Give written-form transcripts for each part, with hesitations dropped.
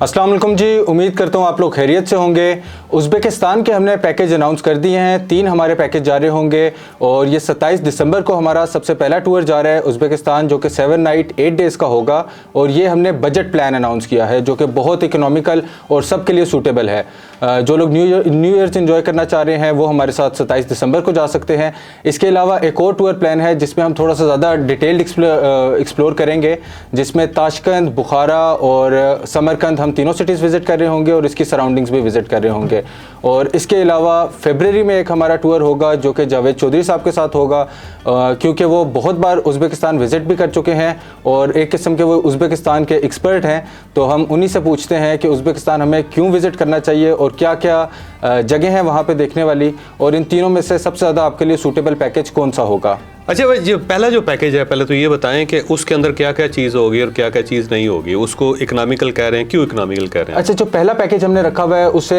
अस्सलाम वालेकुम जी, उम्मीद करता हूँ आप लोग खैरियत से होंगे। उज़्बेकिस्तान के हमने पैकेज अनाउंस कर दिए हैं। 3 हमारे पैकेज जा रहे होंगे और ये 27 दिसंबर को हमारा सबसे पहला टूर जा रहा है उज़्बेकिस्तान, जो कि 7 नाइट 8 डेज़ का होगा। और ये हमने बजट प्लान अनाउंस किया है जो कि बहुत इकोनॉमिकल और सबके लिए सूटेबल है। जो लोग न्यू ईयर्स इंजॉय करना चाह रहे हैं वो हमारे साथ 27 दिसंबर को जा सकते हैं। इसके अलावा एक और टूर प्लान है जिसमें हम थोड़ा सा ज़्यादा डिटेल्ड एक्सप्लोर करेंगे, जिसमें ताशकंद, बुखारा और समरकंद, हम तीनों सिटीज़ विज़िट कर रहे होंगे और इसकी सराउंडिंग्स भी विज़िट कर रहे होंगे। और इसके अलावा फरवरी में एक हमारा टूर होगा जो कि जावेद चौधरी साहब के साथ होगा, क्योंकि वो बहुत बार उज़्बेकिस्तान विज़िट भी कर चुके हैं और एक किस्म के वो उज़्बेकिस्तान के एक्सपर्ट हैं। तो हम उन्हीं से पूछते हैं कि उज़्बेकिस्तान हमें क्यों विज़िट करना चाहिए और क्या क्या जगह हैं वहाँ पे देखने वाली, और इन तीनों में से सबसे ज़्यादा आपके लिए सूटेबल पैकेज कौन सा होगा। अच्छा भाई, जो पहला जो पैकेज है, पहले तो ये बताएं कि उसके अंदर क्या क्या चीज़ होगी और क्या क्या चीज़ नहीं होगी। उसको इकोनॉमिकल कह रहे हैं, क्यों इकोनॉमिकल कह रहे हैं? अच्छा, जो पहला पैकेज हमने रखा हुआ है उसे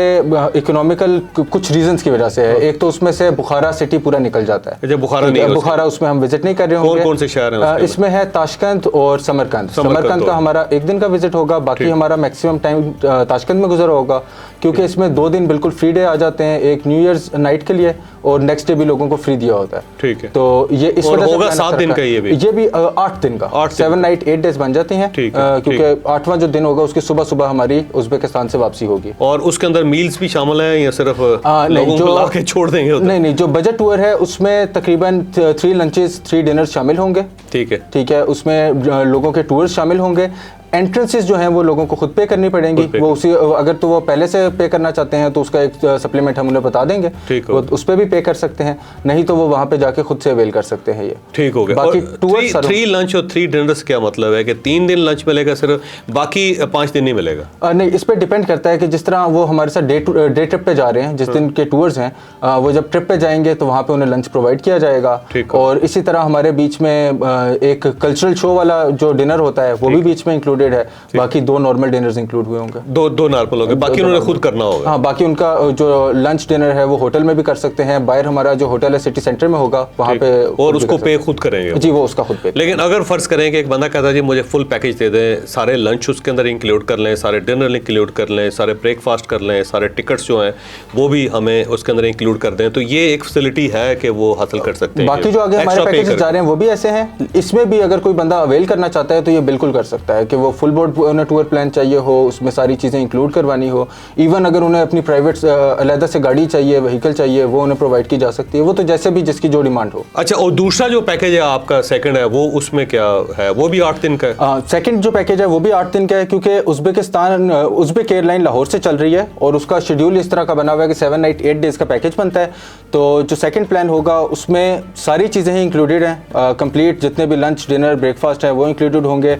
इकोनॉमिकल कुछ रीजंस की वजह से है। एक तो उसमें से बुखारा सिटी पूरा निकल जाता है। अच्छा, बुखारा नहीं है, बुखारा उसमें हम विजिट नहीं कर रहे होंगे। कौन से शहर हैं इसमें है ताशकंद और समरकंद। समरकंद का हमारा एक दिन का विजिट होगा, बाकी हमारा मैक्सिमम टाइम ताशकंद में गुजरा होगा, क्योंकि इसमें 2 दिन बिल्कुल फ्री डे आ जाते हैं, एक न्यू ईयर्स नाइट के लिए और नेक्स्ट डे भी लोगों को फ्री दिया होता है। ठीक है, तो ये इस वजह से होगा 7 दिन का, ये भी 8 दिन का 7 नाइट 8 डेज बन जाती हैं, क्योंकि 8वां जो दिन होगा उसकी सुबह सुबह हमारी उज़्बेकिस्तान से वापसी होगी। और उसके अंदर मील्स भी शामिल हैं या सिर्फ लोगों को ला के छोड़ देंगे? नहीं, जो बजट टूर है उसमें तकरीबन 3 लंचेस 3 डिनर्स शामिल होंगे। ठीक है, उसमें लोगों के टूर्स शामिल होंगे। एंट्रेंसेस जो हैं वो लोगों को खुद पे करनी पड़ेंगी। वो उसी अगर तो वो पहले से पे करना चाहते हैं तो उसका एक सप्लीमेंट हम उन्हें बता देंगे, वो उस पर भी पे कर सकते हैं, नहीं तो वो वहाँ पे जाके खुद से अवेल कर सकते हैं। ये ठीक हो गया। बाकी टूर 3 लंच और 3 डिनर्स क्या मतलब है कि 3 दिन लंच मिलेगा सिर्फ, बाकी 5 दिन नहीं मिलेगा? नहीं, इस पर डिपेंड करता है कि जिस तरह वो हमारे साथ डे ट्रिप पे जा रहे हैं, जिस दिन के टूर्स हैं, वो जब ट्रिप पे जाएंगे तो वहाँ पे उन्हें लंच प्रोवाइड किया जाएगा। और इसी तरह हमारे बीच में एक कल्चरल शो वाला जो डिनर होता है वो भी बीच में इंक्लूड है। बाकी 2 नॉर्मल डिनर्स इंक्लूड हुए होंगे। दो नॉर्मल होंगे, बाकी उन्होंने खुद करना होगा। हाँ, बाकी उनका जो लंच डिनर है वो होटल में भी कर सकते हैं। बाहर हमारा जो होटल है सिटी सेंटर में होगा, वहाँ पे और उसको पे खुद करेंगे जी, वो उसका खुद पे। लेकिन अगर फर्ज करें कि एक बंदा कहता है जी मुझे फुल पैकेज दे दें, सारे लंच उसके अंदर इंक्लूड कर लें, सारे डिनर इंक्लूड कर लें, सारे ब्रेकफास्ट कर लें, सारे टिकट्स जो हैं वो भी हमें उसके अंदर इंक्लूड कर दें, तो ये एक फैसिलिटी है कि वो हासिल कर सकते हैं। बाकी जो आगे हमारे पैकेज जा रहे हैं वो भी ऐसे हैं। इसमें भी अगर कोई बंदा अवेल करना चाहता है तो ये बिल्कुल कर सकता है कि वो फुल बोर्ड टूर प्लान चाहिए हो, उसमें सारी चीज़ें इंक्लूड करवानी हो। इवन अगर उन्हें अपनी प्राइवेट अलहदा से गाड़ी चाहिए, व्हीकल चाहिए, वो उन्हें प्रोवाइड की जा सकती है। वो तो जैसे भी जिसकी जो डिमांड हो। अच्छा, और दूसरा जो पैकेज है आपका सेकंड है, वो उसमें क्या है? वो भी 8 दिन का है? सेकंड जो पैकेज है वो भी 8 दिन का है, क्योंकि उज़्बेक एयरलाइन लाहौर से चल रही है और उसका शेड्यूल इस तरह का बना हुआ है कि 7 नाइट 8 डेज का पैकेज बनता है। तो जो सेकंड प्लान होगा उसमें सारी चीज़ें ही इंक्लूडेड हैं, कंप्लीट जितने भी लंच डिनर ब्रेकफास्ट है वो इंक्लूडेड होंगे।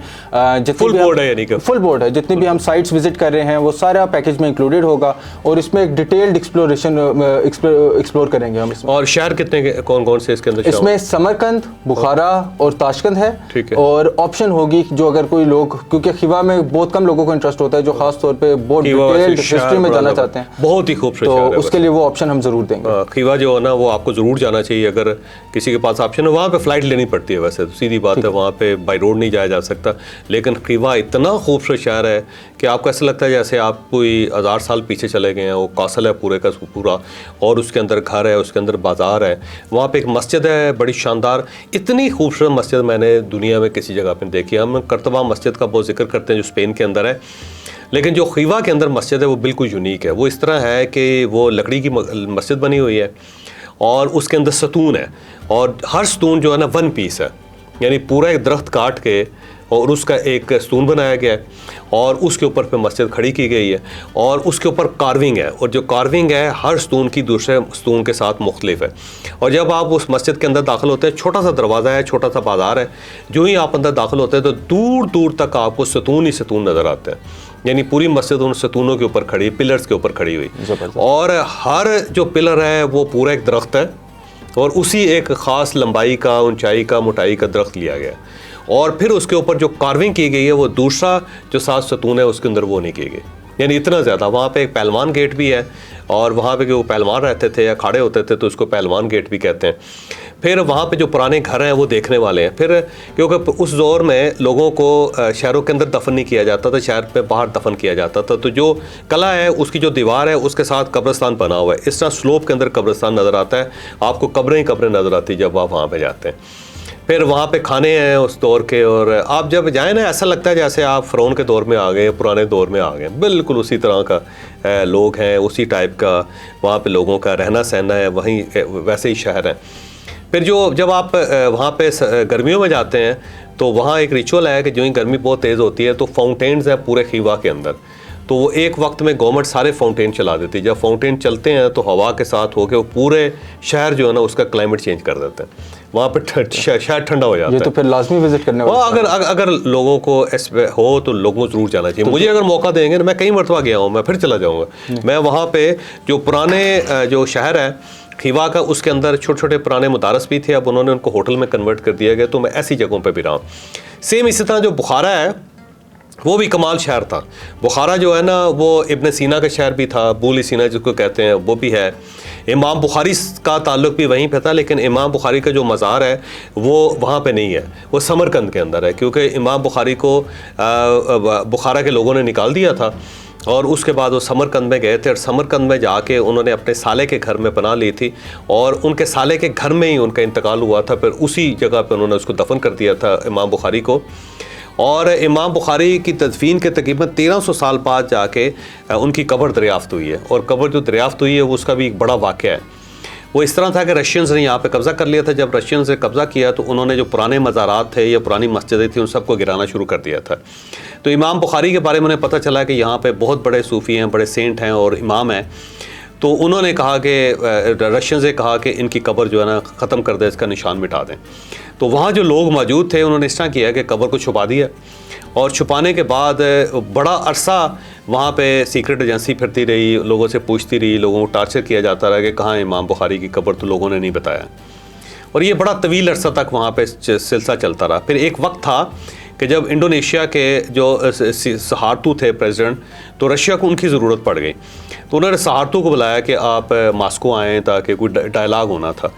फुल बोर्ड है, यानी कि फुल बोर्ड है, जितनी भी हम साइट्स विजिट कर रहे हैं वो सारा पैकेज में इंक्लूडेड होगा और इसमें एक डिटेल्ड एक्सप्लोर करेंगे हम इसमें। और शहर कितने कौन कौन से इसके अंदर? इसमें समरकंद, बुखारा और ताशकंद है। ठीक है। और ऑप्शन होगी जो अगर कोई लोग, क्योंकि खिवा में बहुत कम लोगों को इंटरेस्ट होता है जो खास तौर पे बहुत डिटेल्ड हिस्ट्री में जाना चाहते हैं, बहुत ही खूबसूरत, तो उसके लिए वो ऑप्शन हम जरूर देंगे। खिवा जो है ना वो आपको जरूर जाना चाहिए अगर किसी के पास ऑप्शन है। वहाँ पे फ्लाइट लेनी पड़ती है, वैसे तो सीधी बात है, वहाँ पे बाई रोड नहीं जाया जा सकता, लेकिन खिवा इतना खूबसूरत शहर है कि आपको ऐसा लगता है जैसे आप कोई 1000 साल पीछे चले गए हैं। वो कासल है पूरे का पूरा, और उसके अंदर घर है, उसके अंदर बाज़ार है, वहाँ पे एक मस्जिद है बड़ी शानदार। इतनी खूबसूरत मस्जिद मैंने दुनिया में किसी जगह पर देखी। हम कर्तबा मस्जिद का बहुत जिक्र करते हैं जो स्पेन के अंदर है, लेकिन जो खीवा के अंदर मस्जिद है वो बिल्कुल यूनिक है। वो इस तरह है कि वो लकड़ी की मस्जिद बनी हुई है और उसके अंदर सतून है, और हर सतून जो है ना 1 पीस है, यानी पूरा एक दरख्त काट के और उसका एक सतून बनाया गया है और उसके ऊपर पे मस्जिद खड़ी की गई है और उसके ऊपर कार्विंग है, और जो कार्विंग है हर सतून की दूसरे सतून के साथ मुख्तलिफ है। और जब आप उस मस्जिद के अंदर दाखिल होते हैं, छोटा सा दरवाज़ा है, छोटा सा बाज़ार है, जो ही आप अंदर दाखिल होते हैं तो दूर दूर तक आपको सतून ही सतून नज़र आते हैं, यानी पूरी मस्जिद उन सतूनों के ऊपर खड़ी, पिलर्स के ऊपर खड़ी हुई, और हर जो पिलर है वो पूरा एक दरख्त है और उसी एक ख़ास लंबाई का, ऊंचाई का, मोटाई का दरख्त लिया गया, और फिर उसके ऊपर जो कार्विंग की गई है वो दूसरा जो 7 सतून है उसके अंदर वो नहीं की गई, यानी इतना ज़्यादा। वहाँ पे एक पहलवान गेट भी है और वहाँ पे वो पहलवान रहते थे या खड़े होते थे तो उसको पहलवान गेट भी कहते हैं। फिर वहाँ पे जो पुराने घर हैं वो देखने वाले हैं। फिर क्योंकि उस दौर में लोगों को शहरों के अंदर दफन नहीं किया जाता था, शहर पे बाहर दफन किया जाता था। तो जो कला है उसकी जो दीवार है उसके साथ कब्रिस्तान बना हुआ है, इस तरह स्लोप के अंदर कब्रिस्तान नज़र आता है, आपको कब्रें ही कब्रें नज़र आती जब आप वहाँ पर जाते हैं। फिर वहाँ पे खाने हैं उस दौर के, और आप जब जाएँ ना ऐसा लगता है जैसे आप फ़िरौन के दौर में आ गए, पुराने दौर में आ गए। बिल्कुल उसी तरह का लोग हैं, उसी टाइप का वहाँ पे लोगों का रहना सहना है, वहीं वैसे ही शहर है। फिर जब आप वहाँ पे गर्मियों में जाते हैं तो वहाँ एक रिचुअल है कि जो ही गर्मी बहुत तेज़ होती है तो फाउंटेन्स है पूरे खीवा के अंदर, तो वो एक वक्त में गवर्नमेंट सारे फाउंटेन चला देती है। जब फाउंटेन चलते हैं तो हवा के साथ होके वो पूरे शहर जो है ना उसका क्लाइमेट चेंज कर देते हैं, वहाँ पे शहर ठंडा हो जाता है। ये तो फिर लाजमी विजिट करने वाला अगर लोगों को हो तो लोगों को जरूर जाना चाहिए। मुझे अगर मौका देंगे ना, मैं कई मरतबा गया हूँ, मैं फिर चला जाऊँगा। मैं वहाँ पे जो पुराने जो शहर है खीवा का, उसके अंदर छोटे छोटे पुराने मदारस भी थे, अब उन्होंने उनको होटल में कन्वर्ट कर दिया गया, तो मैं ऐसी जगहों पे भी रहा हूँ। सेम इसी तरह जो बुखारा है वो भी कमाल शहर था। बुखारा जो है ना वो इब्न सीना का शहर भी था, बूल सीना जिसको कहते हैं वो भी है। इमाम बुखारी का ताल्लुक भी वहीं पे था, लेकिन इमाम बुखारी का जो मज़ार है वो वहाँ पे नहीं है, वो समरकंद के अंदर है, क्योंकि इमाम बुखारी को बुखारा के लोगों ने निकाल दिया था और उसके बाद वो समरकंद में गए थे, और समरकंद में जाके उन्होंने अपने साले के घर में पनाह ली थी और उनके साले के घर में ही उनका इंतकाल हुआ था। फिर उसी जगह पर उन्होंने उसको दफन कर दिया था इमाम बुखारी को। और इमाम बुखारी की तदफीन के तकरीबन 1300 साल बाद जाके उनकी कब्र दरियाफ्त हुई है, और कब्र जो दरियाफ्त हुई है वो उसका भी एक बड़ा वाक़या है। वो इस तरह था कि रशियंस ने यहाँ पे कब्ज़ा कर लिया था। जब रशियंस ने कब्ज़ा किया तो उन्होंने जो पुराने मज़ारात थे या पुरानी मस्जिदें थी उन सबको गिराना शुरू कर दिया था। तो इमाम बुखारी के बारे में उन्हें पता चला कि यहाँ पे बहुत बड़े सूफ़ी हैं, बड़े सेंट हैं और इमाम हैं, तो उन्होंने कहा कि रशियंस ने कहा कि इनकी कब्र जो है ना ख़त्म कर दें, इसका निशान मिटा दें। तो वहाँ जो लोग मौजूद थे उन्होंने इस तरह किया कि कब्र को छुपा दिया, और छुपाने के बाद बड़ा अरसा वहाँ पे सीक्रेट एजेंसी फिरती रही, लोगों से पूछती रही, लोगों को टार्चर किया जाता रहा कि कहाँ है इमाम बुखारी की कब्र, तो लोगों ने नहीं बताया। और ये बड़ा तवील अरसा तक वहाँ पे सिलसिला चलता रहा। फिर एक वक्त था कि जब इंडोनेशिया के जो सहारतू थे प्रेसिडेंट, तो रशिया को उनकी ज़रूरत पड़ गई, तो उन्होंने सहारतू को बुलाया कि आप मास्को आएँ ताकि कोई डायलाग होना था।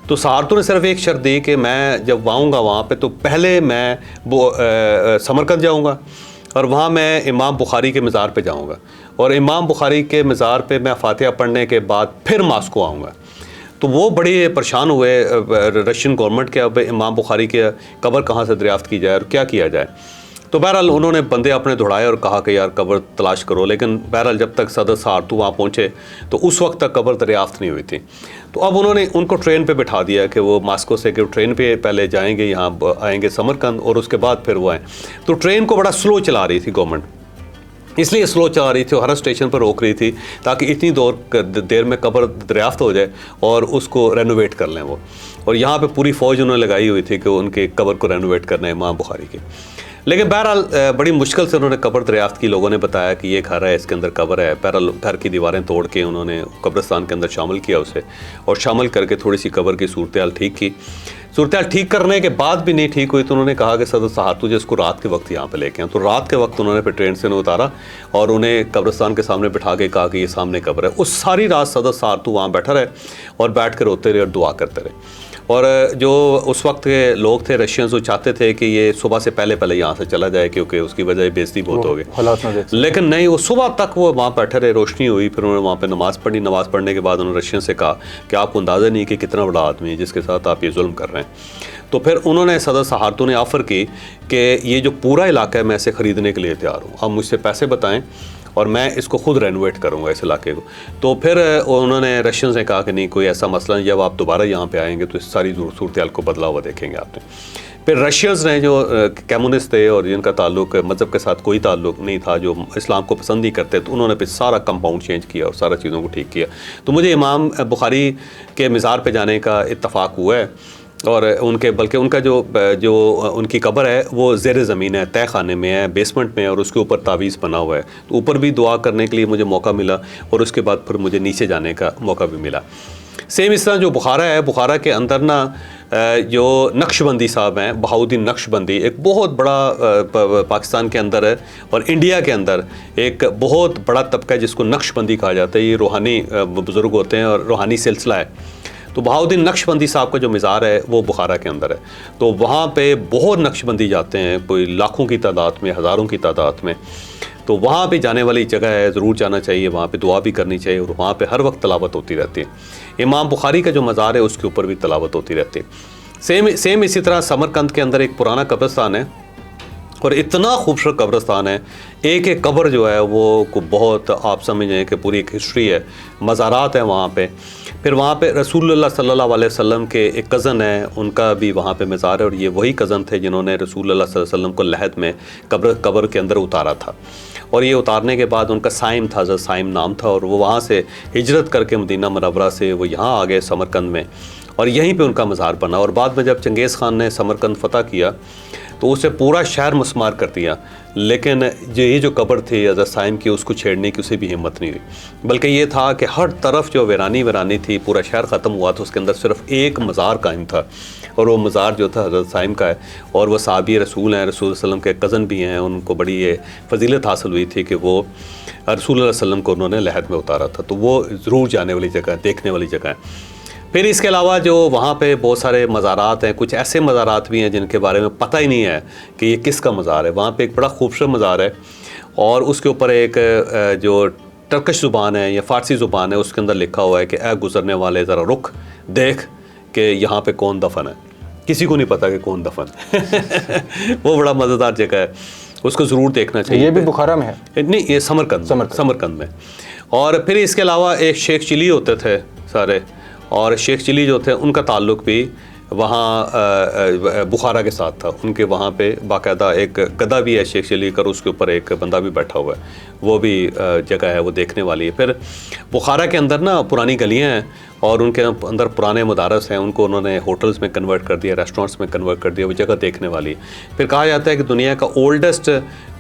तो सहारतू ने सिर्फ एक शर्त दी कि मैं जब आऊँगा वहाँ पे तो पहले मैं वो समरकंद जाऊँगा और वहाँ मैं इमाम बुखारी के मज़ार पे जाऊँगा, और इमाम बुखारी के मज़ार पे मैं फातिहा पढ़ने के बाद फिर मास्को आऊँगा। तो वो बड़े परेशान हुए रशियन गवर्नमेंट के, अब इमाम बुखारी के कब्र कहाँ से दरियाफ्त की जाए और क्या किया जाए। तो बहरहाल उन्होंने बंदे अपने दौड़ाए और कहा कि यार कब्र तलाश करो, लेकिन बहरहाल जब तक सदर सहारतू वहाँ पहुँचे तो उस वक्त तक कब्र दरियाफ्त नहीं हुई थी। तो अब उन्होंने उनको ट्रेन पे बिठा दिया कि वो मास्को से कि ट्रेन पे पहले जाएंगे, यहाँ आएंगे समरकंद और उसके बाद फिर वो आएँ। तो ट्रेन को बड़ा स्लो चला रही थी गवर्नमेंट, इसलिए स्लो चला रही थी, हर स्टेशन पर रोक रही थी ताकि इतनी देर में कब्र दरियाफ्त हो जाए और उसको रेनोवेट कर लें वो। और यहाँ पे पूरी फ़ौज उन्होंने लगाई हुई थी कि उनके कब्र को रेनोवेट करना है इमाम बुखारी की। लेकिन बहरहाल बड़ी मुश्किल से उन्होंने कब्र दरियाफ्त की। लोगों ने बताया कि ये घर है, इसके अंदर कब्र है। बहरहाल घर की दीवारें तोड़ के उन्होंने कब्रिस्तान के अंदर शामिल किया उसे, और शामिल करके थोड़ी सी कब्र की सूरत हाल ठीक की। सूरत हाल ठीक करने के बाद भी नहीं ठीक हुई तो उन्होंने कहा कि सदर सहारतू जिसको रात के वक्त यहाँ पे लेके आए। तो रात के वक्त उन्होंने फिर ट्रेन से उतारा और उन्हें कब्रिस्तान के सामने बिठा के कहा कि ये सामने कब्र है। उस सारी रात सदर सहारतू वहाँ बैठा रहे और बैठ कर रोते रहे और दुआ करते रहे। और जो उस वक्त के लोग थे रशियंस, वो चाहते थे कि ये सुबह से पहले यहाँ से चला जाए क्योंकि उसकी वजह बेइज्जती बहुत हो गई, लेकिन नहीं, वो सुबह तक वो वहाँ बैठे रहे। रोशनी हुई, फिर उन्होंने वहाँ पे नमाज़ पढ़ी। नमाज़ पढ़ने के बाद उन्होंने रशियन से कहा कि आपको अंदाज़ा नहीं कि कितना बड़ा आदमी है जिसके साथ आप ये जुल्म कर रहे हैं। तो फिर उन्होंने सदर सहारतू ने ऑफ़र की कि ये जो पूरा इलाका है मैं इसे ख़रीदने के लिए तैयार हूँ, आप मुझसे पैसे बताएं और मैं इसको खुद रेनोवेट करूँगा इस इलाके को। तो फिर उन्होंने रशियन से कहा कि नहीं, कोई ऐसा मसला नहीं, जब आप दोबारा यहाँ पे आएंगे तो इस सारी सूरत हाल को बदला हुआ देखेंगे आपने। फिर रशियंस ने जो कम्युनिस्ट थे और जिनका ताल्लुक मज़हब के साथ कोई ताल्लुक नहीं था, जो इस्लाम को पसंद ही करते, तो उन्होंने फिर सारा कंपाउंड चेंज किया और सारा चीज़ों को ठीक किया। तो मुझे इमाम बुखारी के मज़ार पे जाने का इत्तफ़ाक़ हुआ है, और उनके बल्कि उनका जो उनकी कब्र है वो ज़ेर ज़मीन है, तय खाने में है, बेसमेंट में है, और उसके ऊपर तावीज़ बना हुआ है। तो ऊपर भी दुआ करने के लिए मुझे मौका मिला और उसके बाद फिर मुझे नीचे जाने का मौका भी मिला। सेम इस तरह जो बुखारा है, बुखारा के अंदर ना जो नक्शबंदी साहब हैं, बहाउद्दीन नक्शबंदी, एक बहुत बड़ा पाकिस्तान के अंदर है और इंडिया के अंदर एक बहुत बड़ा तबका है जिसको नक्शबंदी कहा जाता है। ये रूहानी बुज़ुर्ग होते हैं और रूहानी सिलसिला है। तो बहाउद्दीन नक्शबंदी साहब का जो मज़ार है वो बुखारा के अंदर है। तो वहाँ पे बहुत नक्शबंदी जाते हैं, कोई लाखों की तादाद में, हज़ारों की तादाद में। तो वहाँ पे जाने वाली जगह है, ज़रूर जाना चाहिए, वहाँ पे दुआ भी करनी चाहिए और वहाँ पे हर वक्त तलावत होती रहती है। इमाम बुखारी का जो मज़ार है उसके ऊपर भी तलावत होती रहती है। सेम इसी तरह समरकंद के अंदर एक पुराना कब्रिस्तान है और इतना खूबसूरत कब्रिस्तान है, एक एक कब्र जो है वो को बहुत आप समझें कि पूरी एक हिस्ट्री है, मज़ारात हैं वहाँ पे। फिर वहाँ पे रसूलुल्लाह सल्लल्लाहु अलैहि वसल्लम के एक कज़न है, उनका भी वहाँ पे मज़ार है और ये वही कज़न थे जिन्होंने रसूलुल्लाह सल्लल्लाहु अलैहि वसल्लम को लहद में कब्र के अंदर उतारा था। और ये उतारने के बाद उनका साइम था, हज़रत साइम नाम था, और वो वहाँ से हिजरत करके मदीना मुनव्वरा से वो यहाँ आ गए समरकंद में और यहीं पे उनका मज़ार बना। और बाद में जब चंगेज़ ख़ान ने समरकंद फ़तह किया तो उसे पूरा शहर मुस्मार कर दिया, लेकिन ये जो कब्र थी हज़रत साइम की, उसको छेड़ने की उसे भी हिम्मत नहीं हुई। बल्कि ये था कि हर तरफ जो वीरानी थी, पूरा शहर ख़त्म हुआ था, उसके अंदर सिर्फ एक मज़ार कायम था और वो मज़ार जो था हज़रत साइम का है। और वह सहाबी रसूल हैं, रसूल सल्लम के कज़न भी हैं, उनको बड़ी ये फजीलत हासिल हुई थी कि वो रसूल सल्लम को उन्होंने लहद में उतारा था। तो वो ज़रूर जाने वाली जगह है, देखने वाली जगह है। फिर इसके अलावा जो वहाँ पे बहुत सारे मज़ारात हैं, कुछ ऐसे मज़ारात भी हैं जिनके बारे में पता ही नहीं है कि ये किसका मज़ार है। वहाँ पे एक बड़ा खूबसूरत मज़ार है और उसके ऊपर एक जो टर्किश ज़ुबान है या फ़ारसी ज़ुबान है, उसके अंदर लिखा हुआ है कि ऐ गुज़रने वाले ज़रा रुख देख कि यहाँ पे कौन दफन है। किसी को नहीं पता कि कौन दफन है। वो बड़ा मज़ेदार जगह है, उसको ज़रूर देखना चाहिए। ये भी बुखारा में है? नहीं, ये समरकंद में। और फिर इसके अलावा एक शेख चिली होते थे सारे, और शेख चिली जो थे उनका ताल्लुक़ भी वहाँ बुखारा के साथ था। उनके वहाँ पे बाकायदा एक गदा भी है शेख चिली का, उसके ऊपर एक बंदा भी बैठा हुआ है, वो भी जगह है, वो देखने वाली है। फिर बुखारा के अंदर ना पुरानी गलियाँ हैं और उनके अंदर पुराने मदारस हैं, उनको उन्होंने होटल्स में कन्वर्ट कर दिया, रेस्टोरेंट्स में कन्वर्ट कर दिया, वो जगह देखने वाली है। फिर कहा जाता है कि दुनिया का ओल्डेस्ट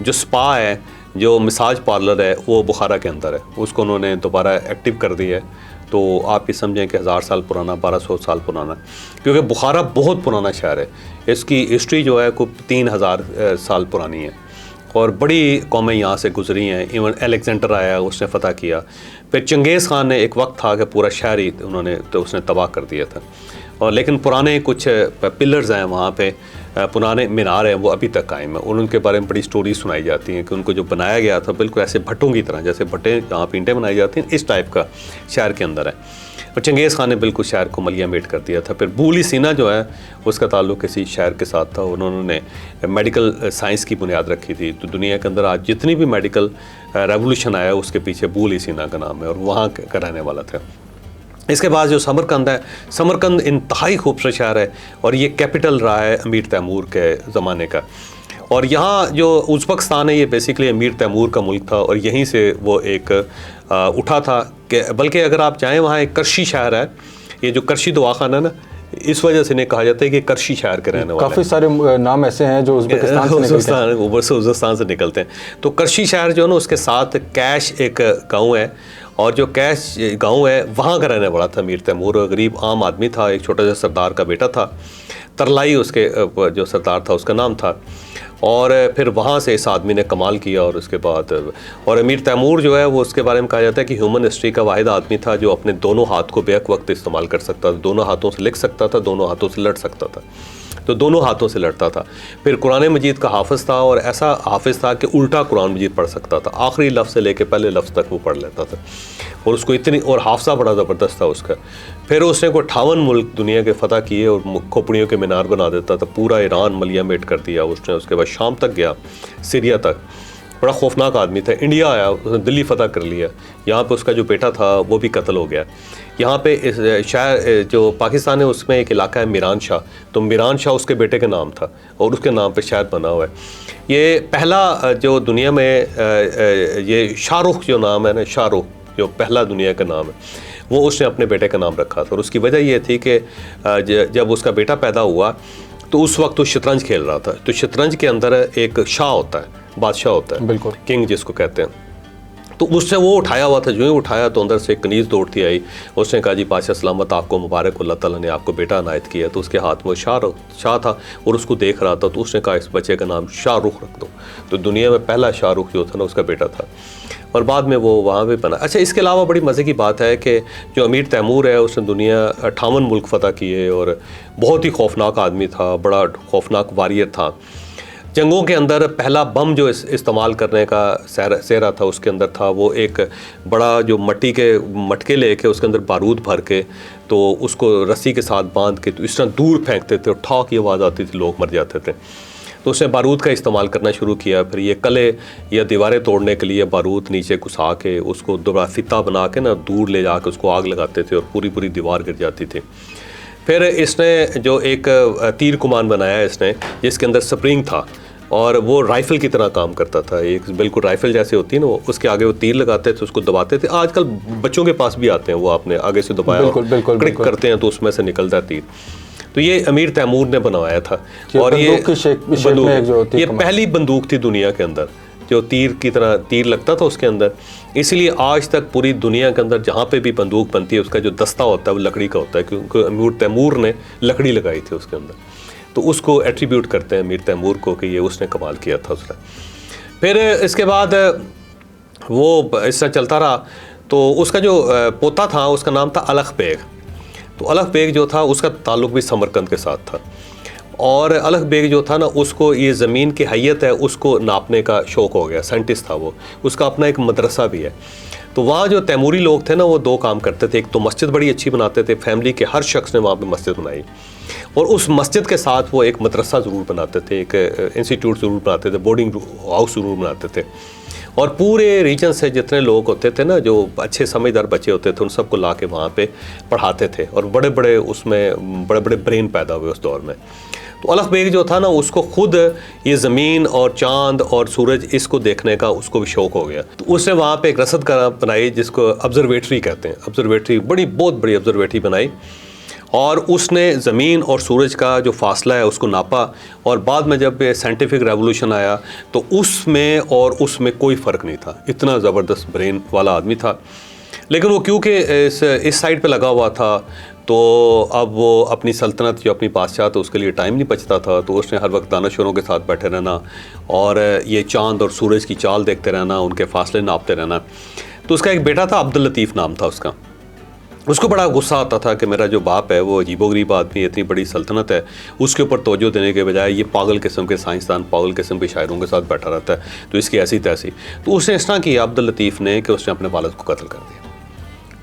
जो स्पा है, जो मसाज पार्लर है, वो बुखारा के अंदर है, उसको उन्होंने दोबारा एक्टिव कर दिया है। तो आप ये समझें कि 1000 साल पुराना, 1200 साल पुराना, क्योंकि बुखारा बहुत पुराना शहर है। इसकी हिस्ट्री जो है कोई 3000 साल पुरानी है और बड़ी कौमें यहाँ से गुजरी हैं। इवन अलेक्जेंडर आया, उसने फ़तह किया। फिर चंगेज़ ख़ान ने एक वक्त था कि पूरा शहर ही उसने तबाह कर दिया था। और लेकिन पुराने कुछ पिलर्स हैं वहाँ पे, पुराने मीनार हैं, वो अभी तक कायम है और उनके बारे में बड़ी स्टोरी सुनाई जाती हैं कि उनको जो बनाया गया था बिल्कुल ऐसे भट्टों की तरह, जैसे भट्टे जहाँ पे ईंटें बनाई जाती हैं, इस टाइप का शहर के अंदर है। और चंगेज़ ख़ान ने बिल्कुल शहर को मलिया मेट कर दिया था। फिर बूली सीना जो है उसका ताल्लुक़ किसी शहर के साथ था, उन्होंने मेडिकल साइंस की बुनियाद रखी थी। तो दुनिया के अंदर आज जितनी भी मेडिकल रेवोल्यूशन आया उसके पीछे बूली सीना का नाम है और वहाँ का रहने वाला था। इसके बाद जो समरकंद है, समरकंद इंतहाई खूबसूरत शहर है और ये कैपिटल रहा है अमीर तैमूर के ज़माने का। और यहाँ जो उज़्बेकिस्तान है ये बेसिकली अमीर तैमूर का मुल्क था और यहीं से वो एक उठा था कि बल्कि अगर आप चाहें वहाँ एक करशी शहर है, ये जो करशी दवाखाना है ना, इस वजह से इन्हें कहा जाता है कि करशी शहर के रहने वाले। काफ़ी सारे नाम ऐसे हैं जो उज़्बेकिस्तान से निकलते हैं। तो करशी शहर जो है ना, उसके साथ कैश एक गाँव है और जो कैश गांव है वहाँ का रहने वाला था मीर तैमूर। गरीब आम आदमी था, एक छोटा सा सरदार का बेटा था, तरलाई उसके जो सरदार था उसका नाम था। और फिर वहाँ से इस आदमी ने कमाल किया और उसके बाद और अमीर तैमूर जो है वो उसके बारे में कहा जाता है कि ह्यूमन हिस्ट्री का वाहिद आदमी था जो अपने दोनों हाथ को बेहक वक्त इस्तेमाल कर सकता था, दोनों हाथों से लिख सकता था, दोनों हाथों से लड़ सकता था, तो दोनों हाथों से लड़ता था। फिर कुरान मजीद का हाफिज़ था और ऐसा हाफिज़ था कि उल्टा कुरान मजीद पढ़ सकता था, आखिरी लफ्ज़ से लेके पहले लफ्ज़ तक वो पढ़ लेता था और उसको इतनी और हाफसा बड़ा ज़बरदस्त था उसका। फिर उसने को 58 मुल्क दुनिया के फ़तह किए और खोपड़ियों के मीनार बना देता था, पूरा ईरान मलिया मेट कर दिया उसने। उसके बाद शाम तक गया, सीरिया तक, बड़ा खौफनाक आदमी था। इंडिया आया, उसने दिल्ली फ़तह कर लिया, यहाँ पे उसका जो बेटा था वो भी कत्ल हो गया। यहाँ पे इस शहर जो पाकिस्तान है उसमें एक इलाका है मीरान शाह, तो मीरान शाह उसके बेटे का नाम था और उसके नाम पे शहर बना हुआ है। ये पहला जो दुनिया में ये शाहरुख जो नाम है ना, शाहरुख जो पहला दुनिया का नाम है, वो उसने अपने बेटे का नाम रखा था। और उसकी वजह ये थी कि जब उसका बेटा पैदा हुआ तो उस वक्त वो शतरंज खेल रहा था। तो शतरंज के अंदर एक शाह होता है, बादशाह होता है, बिल्कुल किंग जिसको कहते हैं। तो उससे वो उठाया हुआ था, जो ही उठाया तो अंदर से एक कनीज़ दौड़ती आई। उसने कहा जी बादशाह सलामत, आपको मुबारक, अल्लाह ताला ने आपको बेटा अनायत किया। तो उसके हाथ में शाह था और उसको देख रहा था, तो उसने कहा इस बच्चे का नाम शाहरुख रख दो। तो दुनिया में पहला शाहरुख जो था ना उसका बेटा था। और बाद में वो वहाँ पे बना। अच्छा, इसके अलावा बड़ी मज़े की बात है कि जो अमीर तैमूर है उसने दुनिया 58 मुल्क फ़तह किए और बहुत ही खौफनाक आदमी था, बड़ा खौफनाक वारियर था। जंगों के अंदर पहला बम जो इस्तेमाल करने का सेहरा था उसके अंदर था वो एक बड़ा जो मट्टी के मटके लेके उसके अंदर बारूद भर के तो उसको रस्सी के साथ बांध के तो इस तरह दूर फेंकते थे और ठा की आवाज़ आती थी, लोग मर जाते थे। तो उसने बारूद का इस्तेमाल करना शुरू किया। फिर ये कले या दीवारें तोड़ने के लिए बारूद नीचे घुसा के उसको दोबारा फिता बना के ना दूर ले जाके उसको आग लगाते थे और पूरी पूरी दीवार गिर जाती थी। फिर इसने जो एक तीर कमान बनाया इसने जिसके अंदर स्प्रिंग था और वो राइफ़ल की तरह काम करता था, एक बिल्कुल राइफ़ल जैसे होती है ना, उसके आगे वो तीर लगाते थे, उसको दबाते थे। आजकल बच्चों के पास भी आते हैं, वो आपने आगे से दबाया क्लिक करते हैं तो उसमें से निकलता है तीर। तो ये अमीर तैमूर ने बनवाया था और ये पहली बंदूक थी दुनिया के अंदर जो तीर की तरह तीर लगता था उसके अंदर। इसलिए आज तक पूरी दुनिया के अंदर जहाँ पे भी बंदूक बनती है उसका जो दस्ता होता है वो लकड़ी का होता है, क्योंकि अमीर तैमूर ने लकड़ी लगाई थी उसके अंदर। तो उसको एट्रीब्यूट करते हैं अमीर तैमूर को कि ये उसने कमाल किया था उसने। फिर इसके बाद वो इस तरह चलता रहा तो उसका जो पोता था उसका नाम था अलख बेग। तो अलख बेग जो था उसका ताल्लुक़ भी समरकंद के साथ था और अलख बेग जो था ना उसको ये ज़मीन की हैयत है उसको नापने का शौक़ हो गया, साइंटिस्ट था वो, उसका अपना एक मदरसा भी है। तो वहाँ जो तैमूरी लोग थे ना वो दो काम करते थे, एक तो मस्जिद बड़ी अच्छी बनाते थे, फैमिली के हर शख्स ने वहाँ पे मस्जिद बनाई और उस मस्जिद के साथ वो एक मदरसा ज़रूर बनाते थे, एक इंस्टीट्यूट ज़रूर बनाते थे, बोर्डिंग हाउस ज़रूर बनाते थे। और पूरे रीजन से जितने लोग होते थे ना जो अच्छे समझदार बच्चे होते थे उन सबको ला के वहाँ पर पढ़ाते थे और बड़े बड़े उसमें बड़े बड़े ब्रेन पैदा हुए उस दौर में। तो अलख बेग जो था ना उसको खुद ये ज़मीन और चांद और सूरज इसको देखने का उसको भी शौक़ हो गया। तो उसने वहाँ पे एक रसद का बनाई जिसको ऑब्जर्वेटरी कहते हैं, ऑब्जर्वेटरी बहुत बड़ी ऑब्जर्वेटरी बनाई और उसने ज़मीन और सूरज का जो फासला है उसको नापा और बाद में जब साइंटिफिक रेवोल्यूशन आया तो उसमें और उसमें कोई फ़र्क नहीं था। इतना ज़बरदस्त ब्रेन वाला आदमी था, लेकिन वो क्योंकि इस साइड पे लगा हुआ था तो अब वो अपनी सल्तनत जो अपनी बादशाह तो उसके लिए टाइम नहीं बचता था। तो उसने हर वक्त दानशवरों के साथ बैठे रहना और ये चांद और सूरज की चाल देखते रहना, उनके फासले नापते रहना। तो उसका एक बेटा था, अब्दुल लतीफ़ नाम था उसका। उसको बड़ा गुस्सा आता था कि मेरा जो बाप है वो अजीबोगरीब आदमी, इतनी बड़ी सल्तनत है, उसके ऊपर तवज्जो देने के बजाय ये पागल किस्म के साइंसदान, पागल किस्म के शायरों के साथ बैठा रहता है, तो इसकी ऐसी तैसी। तो उसने इस तरह किया अब्दुल लतीफ़ ने कि उसने अपने वालिद को कत्ल कर दिया।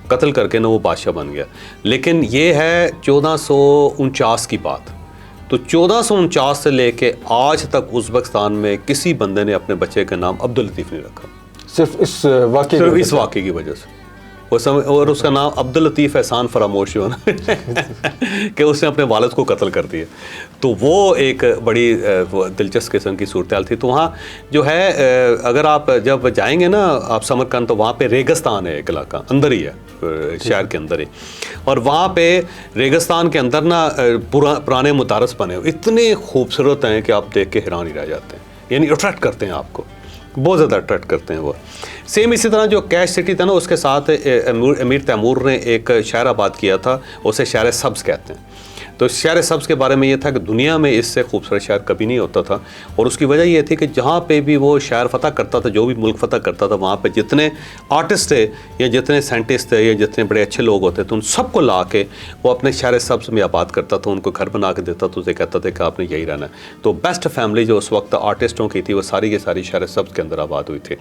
कत्ल करके ना वो बादशाह बन गया। लेकिन ये है 1449 की बात। तो 1449 से लेके आज तक उज़्बेकिस्तान में किसी बंदे ने अपने बच्चे का नाम अब्दुल लतीफ़ नहीं रखा, सिर्फ इस वाक़े की वजह से। वो समय और उसका नाम अब्दुल लतीफ़ एहसान फरामोश जो है कि उसने अपने वालिद को कत्ल कर दिया। तो वो एक बड़ी दिलचस्प किस्म की सूरत थी। तो वहाँ जो है अगर आप जब जाएंगे ना आप समरकंद तो वहाँ पे रेगिस्तान है, एक इलाका अंदर ही है शहर के अंदर ही, और वहाँ पे रेगिस्तान के अंदर ना पुराने मुदारस बने हुए इतने खूबसूरत हैं कि आप देख के हैरान ही रह जाते हैं, यानी अट्रैक्ट करते हैं आपको, बहुत ज़्यादा अट्रैक्ट करते हैं वो। सेम इसी तरह जो कैश सिटी था ना उसके साथ अमीर तैमूर ने एक शहर आबाद किया था, उसे शहर सब्ज़ कहते हैं। तो शहर सब्ज़ के बारे में ये था कि दुनिया में इससे खूबसूरत शहर कभी नहीं होता था और उसकी वजह ये थी कि जहाँ पे भी वो शहर फ़तह करता था, जो भी मुल्क फ़तह करता था, वहाँ पे जितने आर्टिस्ट थे या जितने साइंटिस्ट थे या जितने बड़े अच्छे लोग होते थे उन सबको ला के वो अपने शहर सब्ज़ में आबाद करता था, उनको घर बना के देता था, उसे कहता था कि आपने यही रहना है। तो बेस्ट फैमिली जो उस वक्त आर्टिस्टों की थी वो सारी की सारी शहर सब्ज़ के अंदर आबाद हुई थी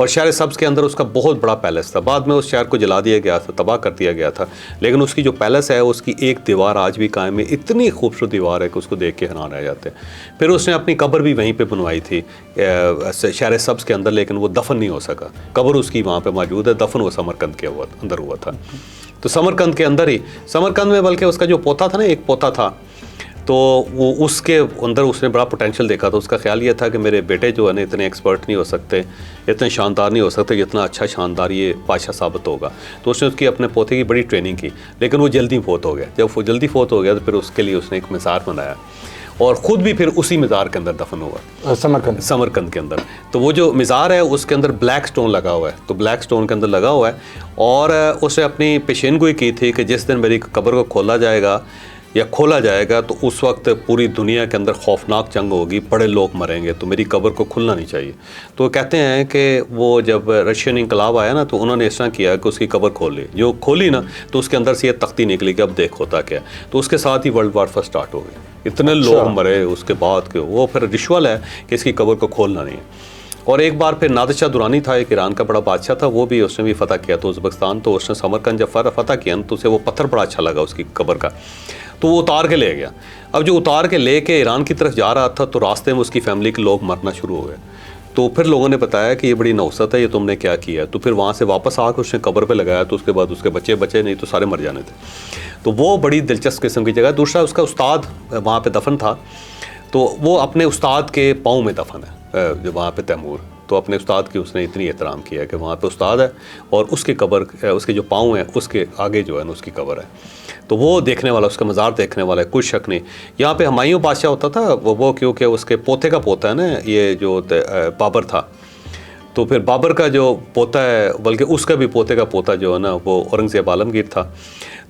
और शहर सब्ज़ के अंदर उसका बहुत बड़ा पैलेस था। बाद में उस शहर को जला दिया गया था, तबाह कर दिया गया था, लेकिन उसकी जो पैलेस है उसकी एक दीवार आज भी कायम है, इतनी खूबसूरत दीवार है कि उसको देख के हैरान रह जाते हैं। फिर उसने अपनी कब्र भी वहीं पे बनवाई थी शहर सब्ज़ के अंदर, लेकिन वो दफन नहीं हो सका। कब्र उसकी वहाँ पे मौजूद है, दफन वो समरकंद के अंदर हुआ था। तो समरकंद के अंदर ही, समरकंद में बल्कि उसका जो पोता था ना, एक पोता था, तो वो उसके अंदर उसने बड़ा पोटेंशियल देखा था। उसका ख्याल ये था कि मेरे बेटे जो है ना इतने एक्सपर्ट नहीं हो सकते, इतने शानदार नहीं हो सकते जितना अच्छा शानदार ये बादशाह साबित होगा। तो उसने उसकी अपने पोते की बड़ी ट्रेनिंग की, लेकिन वो जल्दी फोत हो गया। जब वो जल्दी फोत हो गया तो फिर उसके लिए उसने एक मज़ार बनाया और ख़ुद भी फिर उसी मज़ार के अंदर दफन हुआ, समरकंद के अंदर। तो वो जो मज़ार है उसके अंदर ब्लैक स्टोन लगा हुआ है, तो ब्लैक स्टोन के अंदर लगा हुआ है और उसे अपनी पेशेनगोई की थी कि जिस दिन मेरी कब्र को खोला जाएगा या खोला जाएगा तो उस वक्त पूरी दुनिया के अंदर खौफनाक जंग होगी, बड़े लोग मरेंगे, तो मेरी कब्र को खुलना नहीं चाहिए। तो कहते हैं कि वो जब रशियन इनकलाब आया ना तो उन्होंने इस तरह किया कि उसकी कब्र खोल ली, जो खोली ना तो उसके अंदर से ये तख्ती निकली कि अब देख होता क्या। तो उसके साथ ही वर्ल्ड वार फर्स्ट स्टार्ट हो गई, इतने लोग मरे उसके बाद के। वो फिर रिचुअल है कि इसकी कब्र को खोलना नहीं है। और एक बार फिर नादिर शाह दुरानी था, एक ईरान का बड़ा बादशाह था, वो भी उसने भी फतह किया तो उज़्बेकिस्तान, तो उसने समरकंद जब फतह किया तो उसे वो पत्थर बड़ा अच्छा लगा उसकी कब्र का, तो वो उतार के ले गया। अब जो उतार के ले के ईरान की तरफ जा रहा था तो रास्ते में उसकी फैमिली के लोग मरना शुरू हो गए। तो फिर लोगों ने बताया कि ये बड़ी नौसत है, ये तुमने क्या किया। तो फिर वहाँ से वापस आकर उसने कब्र पे लगाया, तो उसके बाद उसके बच्चे बचे नहीं तो सारे मर जाने थे। तो वो बड़ी दिलचस्प किस्म की जगह। दूसरा उसका उस्ताद वहाँ पे दफन था, तो वो अपने उस्ताद के पाँव में दफन है जो वहाँ पे तैमूर। तो अपने उस्ताद की उसने इतनी एहतराम किया कि वहाँ पे उस्ताद है और उसकी कब्र, उसके जो पाँव हैं उसके आगे जो है ना उसकी कब्र है। तो वो देखने वाला, उसका मज़ार देखने वाला है, कुछ शक नहीं। यहाँ पे हुमायूं बादशाह होता था वो क्योंकि उसके पोते का पोता है ना ये जो बाबर था, तो फिर बाबर का जो पोता है, बल्कि उसका भी पोते का पोता जो है ना वो औरंगज़ेब आलमगीर था।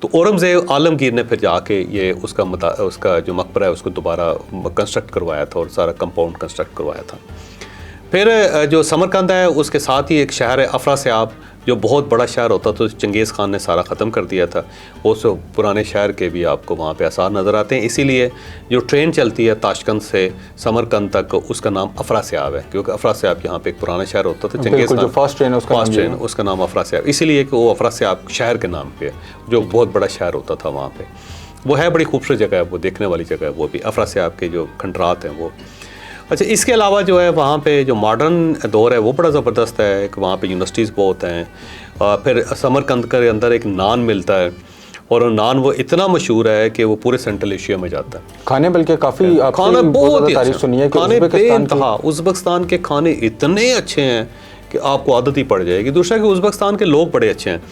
तो औरंगज़ेब आलमगीर ने फिर जाके ये उसका जो मकबरा है उसको दोबारा कंस्ट्रक्ट करवाया था और सारा कंपाउंड कंस्ट्रक्ट करवाया था। फिर जो समरकंद है उसके साथ ही एक शहर है अफरासियाब, जो बहुत बड़ा शहर होता तो चंगेज़ खान ने सारा ख़त्म कर दिया था। उस पुराने शहर के भी आपको वहाँ पे आसार नज़र आते हैं। इसीलिए जो ट्रेन चलती है ताशकंद से समरकंद तक उसका नाम अफरासियाब है, क्योंकि अफरासियाब यहाँ पे एक पुराना शहर होता था। चंगेज़ खान फर्स्ट ट्रेन उसका नाम अफरासियाब, इसीलिए कि वो अफरासियाब शहर के नाम पे है, जो बहुत बड़ा शहर होता था वहाँ पे। वो है बड़ी खूबसूरत जगह है, वो देखने वाली जगह है वो भी, अफरासियाब के जो खंडरात हैं वो। अच्छा, इसके अलावा जो है वहाँ पे जो मॉडर्न दौर है वो बड़ा ज़बरदस्त है। वहाँ पे यूनिवर्सिटीज़ बहुत हैं। फिर समरकंद के अंदर एक नान मिलता है और नान वो इतना मशहूर है कि वो पूरे सेंट्रल एशिया में जाता है। खाने बल्कि काफ़ी खाना बहुत ही तारीफ सुनी है कि उज़्बेकिस्तान के खाने इतने अच्छे हैं कि आपको आदत ही पड़ जाएगी। दूसरा कि उज़्बेकिस्तान के लोग बड़े अच्छे हैं,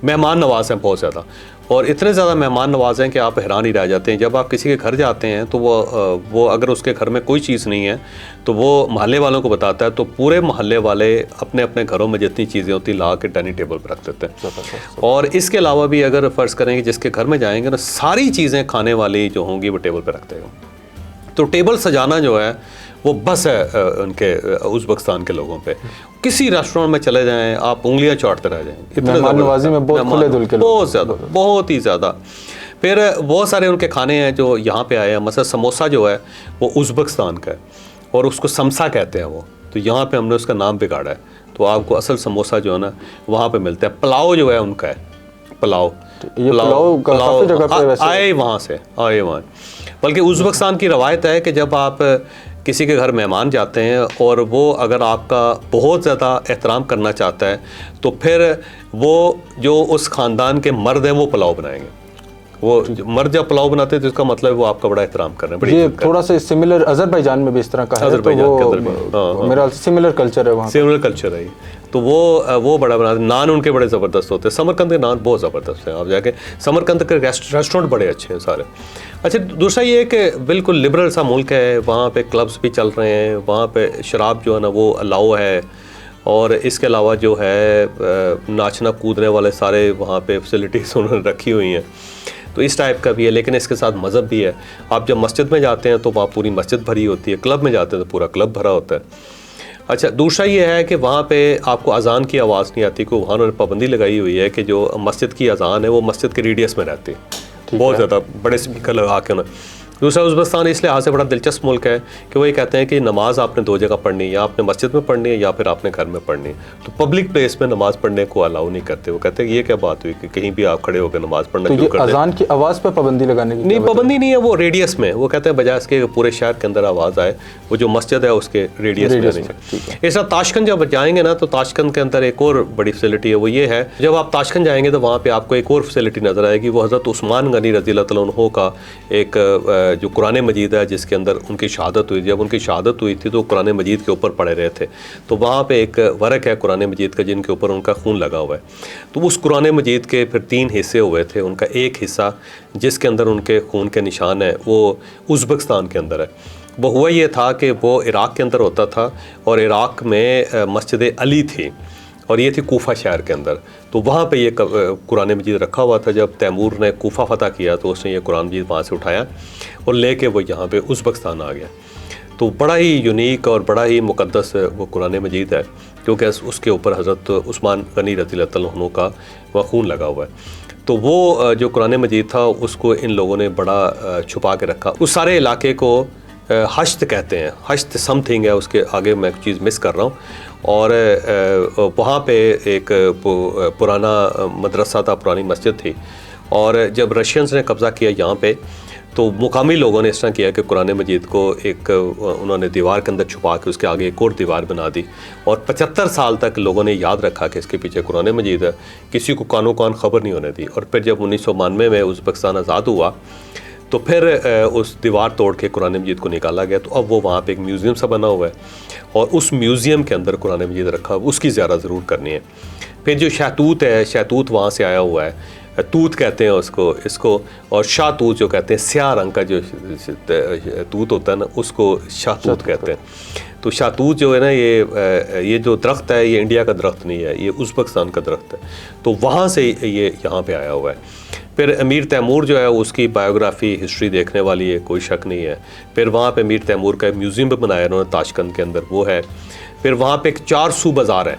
मेहमान नवाज हैं बहुत ज़्यादा, और इतने ज़्यादा मेहमान नवाज हैं कि आप हैरान ही रह जाते हैं। जब आप किसी के घर जाते हैं तो वो अगर उसके घर में कोई चीज़ नहीं है तो वो मोहल्ले वालों को बताता है, तो पूरे मोहल्ले वाले अपने अपने घरों में जितनी चीज़ें होती ला के डाइनिंग टेबल पर रख देते हैं। और इसके अलावा भी अगर फ़र्ज़ करेंगे जिसके घर में जाएंगे ना, सारी चीज़ें खाने वाली जो होंगी वो टेबल पर रख देगा। तो टेबल सजाना जो है वो बस है उनके उज़्बेकिस्तान के लोगों पे। किसी रेस्टोरेंट में चले जाएं आप उंगलियां चाटते रह जाएंगे, इतने नवाजी में बहुत खुले दिल के लोग, बहुत ज़्यादा, बहुत ही ज़्यादा। फिर बहुत सारे उनके खाने हैं जो यहाँ पे आए हैं। मतलब समोसा जो है वो उज़्बेकिस्तान का है और उसको समसा कहते हैं वो, तो यहाँ पे हमने उसका नाम बिगाड़ा है। तो आपको असल समोसा जो है ना वहाँ पे मिलता है। पुलाव जो है उनका है, पुलाव आए वहाँ से, आए वहाँ। बल्कि उज़्बेकिस्तान की रवायत है कि जब आप किसी के घर मेहमान जाते हैं और वो अगर आपका बहुत ज़्यादा एहतराम करना चाहता है तो फिर वो जो उस ख़ानदान के मर्द हैं वो पुलाव बनाएंगे। वो मर्द जब पुलाव बनाते हैं तो इसका मतलब वो आपका बड़ा एहतराम कर रहे हैं। ये थोड़ा सा सिमिलर अज़रबैजान में भी इस तरह का है, तो मेरा सिमिलर कल्चर है वहाँ, सिमिलर कल्चर है। तो वो बड़ा बनाते हैं। नान उनके बड़े ज़बरदस्त होते हैं। समरकंद के नान बहुत ज़बरदस्त है। आप जाके समरकंद के रेस्टोरेंट बड़े अच्छे हैं सारे। अच्छा, दूसरा ये है कि बिल्कुल लिबरल सा मुल्क है, वहाँ पे क्लब्स भी चल रहे हैं, वहाँ पे शराब जो है ना वो अलाउ है, और इसके अलावा जो है नाचना कूदने वाले सारे वहाँ पे फैसिलिटीज़ उन्होंने रखी हुई हैं। तो इस टाइप का भी है, लेकिन इसके साथ मज़हब भी है। आप जब मस्जिद में जाते हैं तो वहाँ पूरी मस्जिद भरी होती है, क्लब में जाते हैं तो पूरा क्लब भरा होता है। अच्छा, दूसरा ये है कि वहाँ पे आपको अज़ान की आवाज़ नहीं आती, को वहाँ उन्होंने पाबंदी लगाई हुई है कि जो मस्जिद की अज़ान है वो मस्जिद के रेडियस में रहती है, बहुत ज़्यादा बड़े स्पीकर लगा के उन्होंने। दूसरा, उज़्बेकिस्तान इस लिहाज से बड़ा दिलचस्प मुल्क है कि वो ये कहते हैं कि नमाज आपने दो जगह पढ़नी है, या आपने मस्जिद में पढ़नी है या फिर आपने घर में पढ़नी है। तो पब्लिक प्लेस में नमाज पढ़ने को अलाउ नहीं करते। वो कहते हैं ये क्या बात हुई कि कहीं भी आप खड़े होकर नमाज पढ़ना शुरू कर दें। अज़ान की आवाज़ पर पाबंदी लगाने की नहीं, पाबंदी नहीं है, वो रेडियस में। वो कहते हैं बजाय इसके पूरे शहर के अंदर आवाज़ आए, वो जो मस्जिद है उसके रेडियस में नहीं। इस तरह ताशकंद जब जाएंगे ना तो ताशकंद के अंदर एक और बड़ी फैसिलिटी है, वो ये है जब आप ताशकंद जाएंगे तो वहाँ पर आपको एक और फैसिलिटी नज़र आएगी। वो हज़रत उस्मान गनी रज़ी अल्लाह तआला अन्हु का एक जो कुरान मजीद है जिसके अंदर उनकी शहादत हुई। जब उनकी शहादत हुई थी तो कुरान मजीद के ऊपर पढ़े रहे थे, तो वहाँ पे एक वर्क है कुरान मजीद का जिनके ऊपर उनका खून लगा हुआ है। तो उस कुरान मजीद के फिर 3 हिस्से हुए थे। उनका एक हिस्सा जिसके अंदर उनके खून के निशान है वो उज़्बेकिस्तान के अंदर है। वो हुआ ये था कि वो इराक़ के अंदर होता था और इराक़ में मस्जिद अली थी, और ये थी कूफा शहर के अंदर। तो वहाँ पे ये कुरान मजीद रखा हुआ था। जब तैमूर ने कूफा फतह किया तो उसने ये कुरान मजीद वहाँ से उठाया और लेके वो यहाँ पे उज़्बेकिस्तान आ गया। तो बड़ा ही यूनिक और बड़ा ही मुक़द्दस वो कुरान मजीद है, क्योंकि उसके ऊपर हज़रत उस्मान गनी रज़ियल्लाहु अन्हु का वह खून लगा हुआ है। तो वो जो कुरान मजीद था उसको इन लोगों ने बड़ा छुपा के रखा। उस सारे इलाके को हश्त कहते हैं, हश्त समथिंग है, उसके आगे मैं एक चीज़ मिस कर रहा हूँ। और वहाँ पे एक पुराना मदरसा था, पुरानी मस्जिद थी। और जब रशियंस ने कब्ज़ा किया यहाँ पे, तो मुकामी लोगों ने इस तरह किया कि कुरान मजीद को एक उन्होंने दीवार के अंदर छुपा के उसके आगे एक और दीवार बना दी। और 75 साल तक लोगों ने याद रखा कि इसके पीछे कुरान मजीद है, किसी को कानो कान खबर नहीं होने दी। और फिर जब 1992 में उज़्बेकिस्तान आज़ाद हुआ तो फिर उस दीवार तोड़ के कुरान मजीद को निकाला गया। तो अब वो वहाँ पे एक म्यूज़ियम सा बना हुआ है और उस म्यूज़ियम के अंदर कुरान मजीद रखा, उसकी ज़्यारत ज़रूर करनी है। फिर जो शहतूत है, शहतूत वहाँ से आया हुआ है, तूत कहते हैं उसको, इसको। और शाहतूत जो कहते हैं, स्याह रंग का जो तूत होता है ना, उसको शाहतूत कहते हैं। तो शाहतूत जो है ना, ये जो दरख्त है ये इंडिया का दरख्त नहीं है, ये उज़्बेकिस्तान का दरख्त है। तो वहाँ से ये यहाँ पे आया हुआ है। फिर अमीर तैमूर जो है उसकी बायोग्राफ़ी हिस्ट्री देखने वाली है, कोई शक नहीं है। फिर वहाँ पे अमीर तैमूर का म्यूज़ियम भी बनाया उन्होंने ताशकंद के अंदर, वो है। फिर वहाँ पे एक 400 बाज़ार है,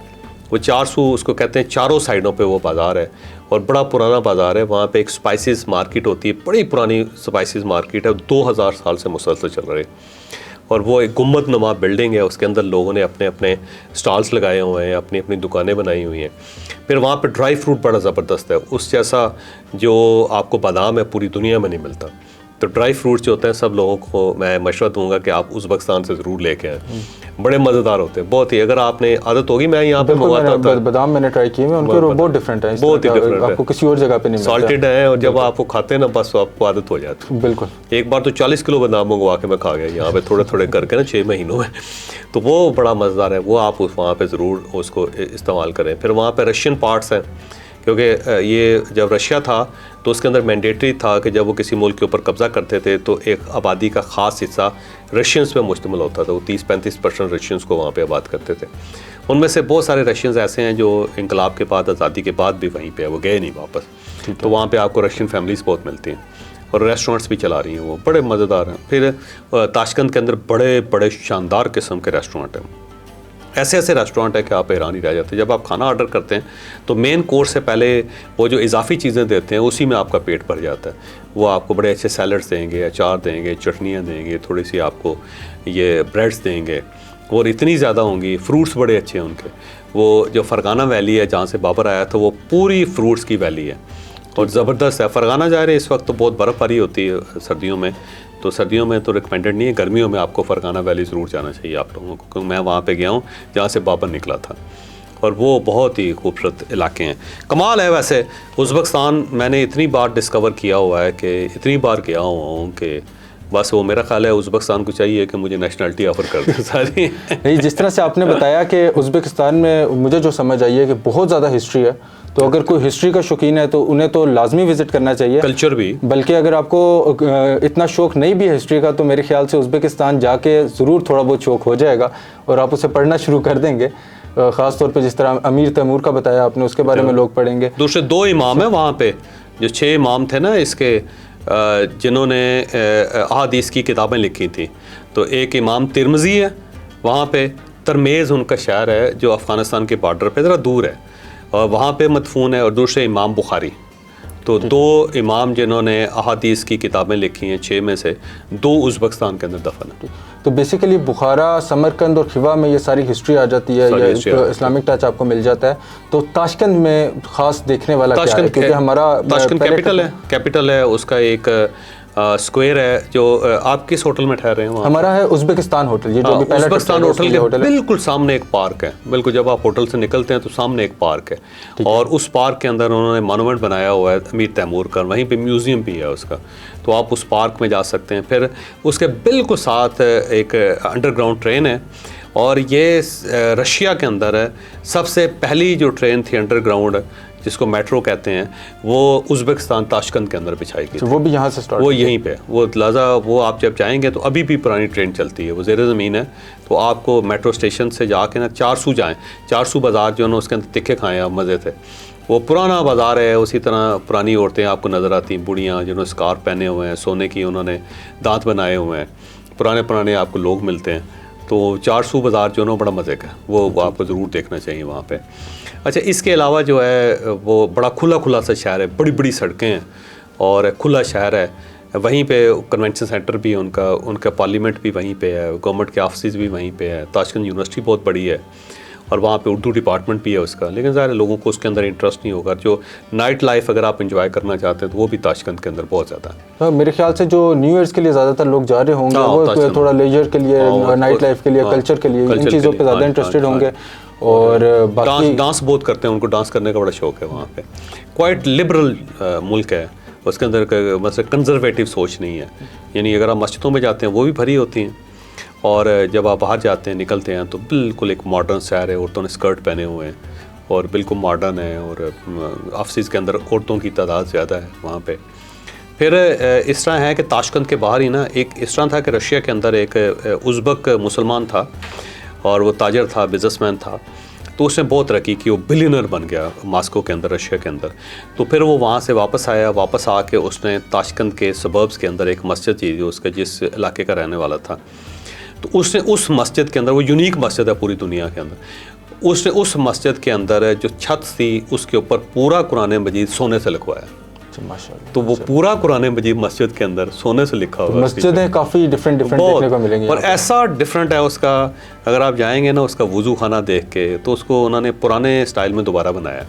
वो 400 उसको कहते हैं, चारों साइडों पे वो बाज़ार है और बड़ा पुराना बाज़ार है। वहाँ पे एक स्पाइसेस मार्केट होती है, बड़ी पुरानी स्पाइसेस मार्केट है, 2000 साल से मुसलसल चल रही है। और वो एक गुम्बद नुमा बिल्डिंग है, उसके अंदर लोगों ने अपने अपने स्टॉल्स लगाए हुए हैं, अपनी अपनी दुकानें बनाई हुई हैं। फिर वहाँ पे ड्राई फ्रूट बड़ा ज़बरदस्त है, उस जैसा जो आपको बादाम है पूरी दुनिया में नहीं मिलता। तो ड्राई फ्रूट्स जो होते हैं, सब लोगों को मैं मशवरा दूंगा कि आप उज़्बेकिस्तान से ज़रूर लेके आएँ, बड़े मज़ेदार होते हैं बहुत ही। अगर आपने आदत होगी, मैं यहाँ पे मंगवाता था, बादाम मैंने ट्राई किए हैं, उनके बहुत डिफरेंट है, बहुत ही डिफरेंट है, आपको किसी और जगह पे नहीं मिलता, सॉल्टेड है। और जब आप वो खाते हैं ना, बस आपको आदत हो जाती है। बिल्कुल। एक बार तो 40 किलो बादाम मंगवा के मैं खा गया यहाँ पे, थोड़े थोड़े करके ना, 6 महीनों में। तो वो बड़ा मज़ेदार है, वो आप वहाँ पर ज़रूर उसको इस्तेमाल करें। फिर वहाँ पर रशियन पार्ट्स हैं, क्योंकि ये जब रशिया था तो उसके अंदर मैंडेटरी था कि जब वो किसी मुल्क के ऊपर कब्ज़ा करते थे तो एक आबादी का ख़ास हिस्सा रशियंस पे मुश्तमिल होता था। वो 30-35% रशियंस को वहाँ पे आबाद करते थे। उनमें से बहुत सारे रशियंस ऐसे हैं जो इंकलाब के बाद, आज़ादी के बाद भी वहीं पे है, वो गए नहीं वापस। तो वहाँ पे आपको रशियन फैमिलीज़ बहुत मिलती हैं और रेस्टोरेंट्स भी चला रही हैं, वो बड़े मज़ेदार हैं। फिर ताशकंद के अंदर बड़े बड़े शानदार किस्म के रेस्टोरेंट हैं, ऐसे ऐसे रेस्टोरेंट है कि आप हैरान ही रह जाते हैं। जब आप खाना ऑर्डर करते हैं तो मेन कोर्स से पहले वो जो इजाफी चीज़ें देते हैं उसी में आपका पेट भर जाता है। वो आपको बड़े अच्छे सैलड्स देंगे, अचार देंगे, चटनियाँ देंगे, थोड़ी सी आपको ये ब्रेड्स देंगे और इतनी ज़्यादा होंगी। फ्रूट्स बड़े अच्छे हैं उनके। वो जो फ़रगाना वैली है जहाँ से बाबर आया था, वो पूरी फ्रूट्स की वैली है और ज़बरदस्त है। फ़रगाना जा रहे इस वक्त तो बहुत बर्फ़बारी होती है सर्दियों में, तो सर्दियों में तो रिकमेंडेड नहीं है, गर्मियों में आपको फ़रगाना वैली ज़रूर जाना चाहिए आप लोगों को, क्योंकि मैं वहाँ पे गया हूँ जहाँ से बाबर निकला था और वो बहुत ही खूबसूरत इलाके हैं। कमाल है। वैसे उज़्बेकिस्तान मैंने इतनी बार डिस्कवर किया हुआ है कि इतनी बार गया हुआ हूँ कि बस वो मेरा ख्याल है उज़्बेकिस्तान को चाहिए कि मुझे नेशनलिटी ऑफ़र कर दें सारी। नहीं, जिस तरह से आपने बताया कि उज़्बेकिस्तान में मुझे जो समझ आई है कि बहुत ज़्यादा हिस्ट्री है, तो अगर कोई हिस्ट्री का शौकीन है तो उन्हें तो लाजमी विज़िट करना चाहिए, कल्चर भी। बल्कि अगर आपको इतना शौक़ नहीं भी है हिस्ट्री का, तो मेरे ख्याल से उज़्बेकिस्तान जाके ज़रूर थोड़ा बहुत शौक़ हो जाएगा और आप उसे पढ़ना शुरू कर देंगे। ख़ास तौर पे जिस तरह अमीर तैमूर का बताया आपने, उसके बारे में लोग पढ़ेंगे। दूसरे 2 इमाम हैं वहाँ पे, जो 6 इमाम थे ना इसके, जिन्होंने अहादीस की किताबें लिखी थी। तो एक इमाम तिरमिज़ी है वहाँ पे, तरमेज़ उनका शहर है जो अफ़गानिस्तान के बॉर्डर पे ज़रा दूर है, और वहाँ पे मदफून है। और दूसरे इमाम बुखारी। तो 2 इमाम जिन्होंने अहादीस की किताबें लिखी हैं, 6 में से 2 उज़्बेकिस्तान के अंदर दफन है। तो बेसिकली बुखारा, समरकंद और खिवा में ये सारी हिस्ट्री आ जाती है, या इस्लामिक टच आपको मिल जाता है। तो ताशकंद में ख़ास देखने वाला क्या है? क्योंकि हमारा ताशकंद कैपिटल है, उसका एक स्क्वायर है। जो आप किस होटल में ठहर रहे हैं? हमारा है उज़्बेकिस्तान होटल, ये जो भी पहला उज़्बेकिस्तान होटल के बिल्कुल सामने एक पार्क है। बिल्कुल जब आप होटल से निकलते हैं तो सामने एक पार्क है, और उस पार्क के अंदर उन्होंने मोनूमेंट बनाया हुआ है अमीर तैमूर का, वहीं पे म्यूज़ियम भी है उसका। तो आप उस पार्क में जा सकते हैं। फिर उसके बिल्कुल साथ एक अंडरग्राउंड ट्रेन है, और ये रशिया के अंदर है सबसे पहली जो ट्रेन थी अंडरग्राउंड, जिसको मेट्रो कहते हैं, वो उज़्बेकिस्तान ताशकंद के अंदर बिछाई गई। तो वो भी यहाँ से स्टार्ट, वो यहीं पे वो लिहाजा वो आप जब जाएंगे तो अभी भी पुरानी ट्रेन चलती है, वो ज़ेर ज़मीन है। तो आपको मेट्रो स्टेशन से जाके ना 400 जाएँ, 400 बाज़ार जो है ना उसके अंदर तिक्के खाएँ आप मज़े थे। वो पुराना बाज़ार है, उसी तरह पुरानी औरतें आपको नज़र आती हैं, बुढ़ियाँ जिन्होंने स्कार्फ पहने हुए हैं, सोने की उन्होंने दांत बनाए हुए हैं, पुराने पुराने आपको लोग मिलते हैं। तो 400 बाज़ार जो है ना बड़ा मज़े का, वो आपको ज़रूर देखना चाहिए वहाँ पे। अच्छा, इसके अलावा जो है वो बड़ा खुला खुला सा शहर है, बड़ी बड़ी सड़कें हैं और खुला शहर है। वहीं पे कन्वेंशन सेंटर भी है उनका पार्लियामेंट भी वहीं पे है, गवर्नमेंट के ऑफिस भी वहीं पे है, ताशकंद यूनिवर्सिटी बहुत बड़ी है और वहाँ पे उर्दू डिपार्टमेंट भी है उसका। लेकिन ज़ाहिर लोगों को उसके अंदर इंटरेस्ट नहीं होगा। जो नाइट लाइफ अगर आप एंजॉय करना चाहते हैं तो वो भी ताशकंद के अंदर बहुत ज़्यादा है। मेरे ख्याल से जो न्यू ईयर्स के लिए ज़्यादातर लोग जा रहे होंगे वो थोड़ा लेजर के लिए, नाइट लाइफ के लिए, कल्चर के लिए, इन चीज़ों पे ज़्यादा इंटरेस्टेड होंगे। और बाकी डांस बहुत करते हैं, उनको डांस करने का बड़ा शौक है वहाँ पे। क्वाइट लिबरल मुल्क है, उसके अंदर मतलब कंजर्वेटिव सोच नहीं है। यानी अगर आप मस्जिदों में जाते हैं वो भी भरी होती हैं, और जब आप बाहर जाते हैं निकलते हैं तो बिल्कुल एक मॉडर्न शहर है। औरतों ने स्कर्ट पहने हुए हैं और बिल्कुल मॉडर्न है, और ऑफिस के अंदर औरतों की तादाद ज़्यादा है वहाँ पे। फिर इस तरह है कि ताशकंद के बाहर ही ना एक इस तरह था कि रशिया के अंदर एक उज़्बेक मुसलमान था और वो ताजर था, बिजनेसमैन था। तो उसने बहुत तरक्की की, वो बिलियनर बन गया मॉस्को के अंदर, रशिया के अंदर। तो फिर वो वहाँ से वापस आया, वापस आके उसने ताशकंद के सबर्ब्स के अंदर एक मस्जिद थी जो उसका जिस इलाके का रहने वाला था, तो उसने उस मस्जिद के अंदर, वो यूनिक मस्जिद है पूरी दुनिया के अंदर, उसने उस मस्जिद के अंदर जो छत थी उसके ऊपर पूरा कुरान मजीद सोने से लिखवाया। माशाअल्लाह। तो वो पूरा कुरान मजीद मस्जिद के अंदर सोने से लिखा हुआ है। मस्जिदें काफ़ी डिफरेंट देखने को मिलेंगी और ऐसा डिफरेंट है उसका, अगर आप जाएंगे ना उसका वुज़ू खाना देख के, तो उसको उन्होंने पुराने स्टाइल में दोबारा बनाया।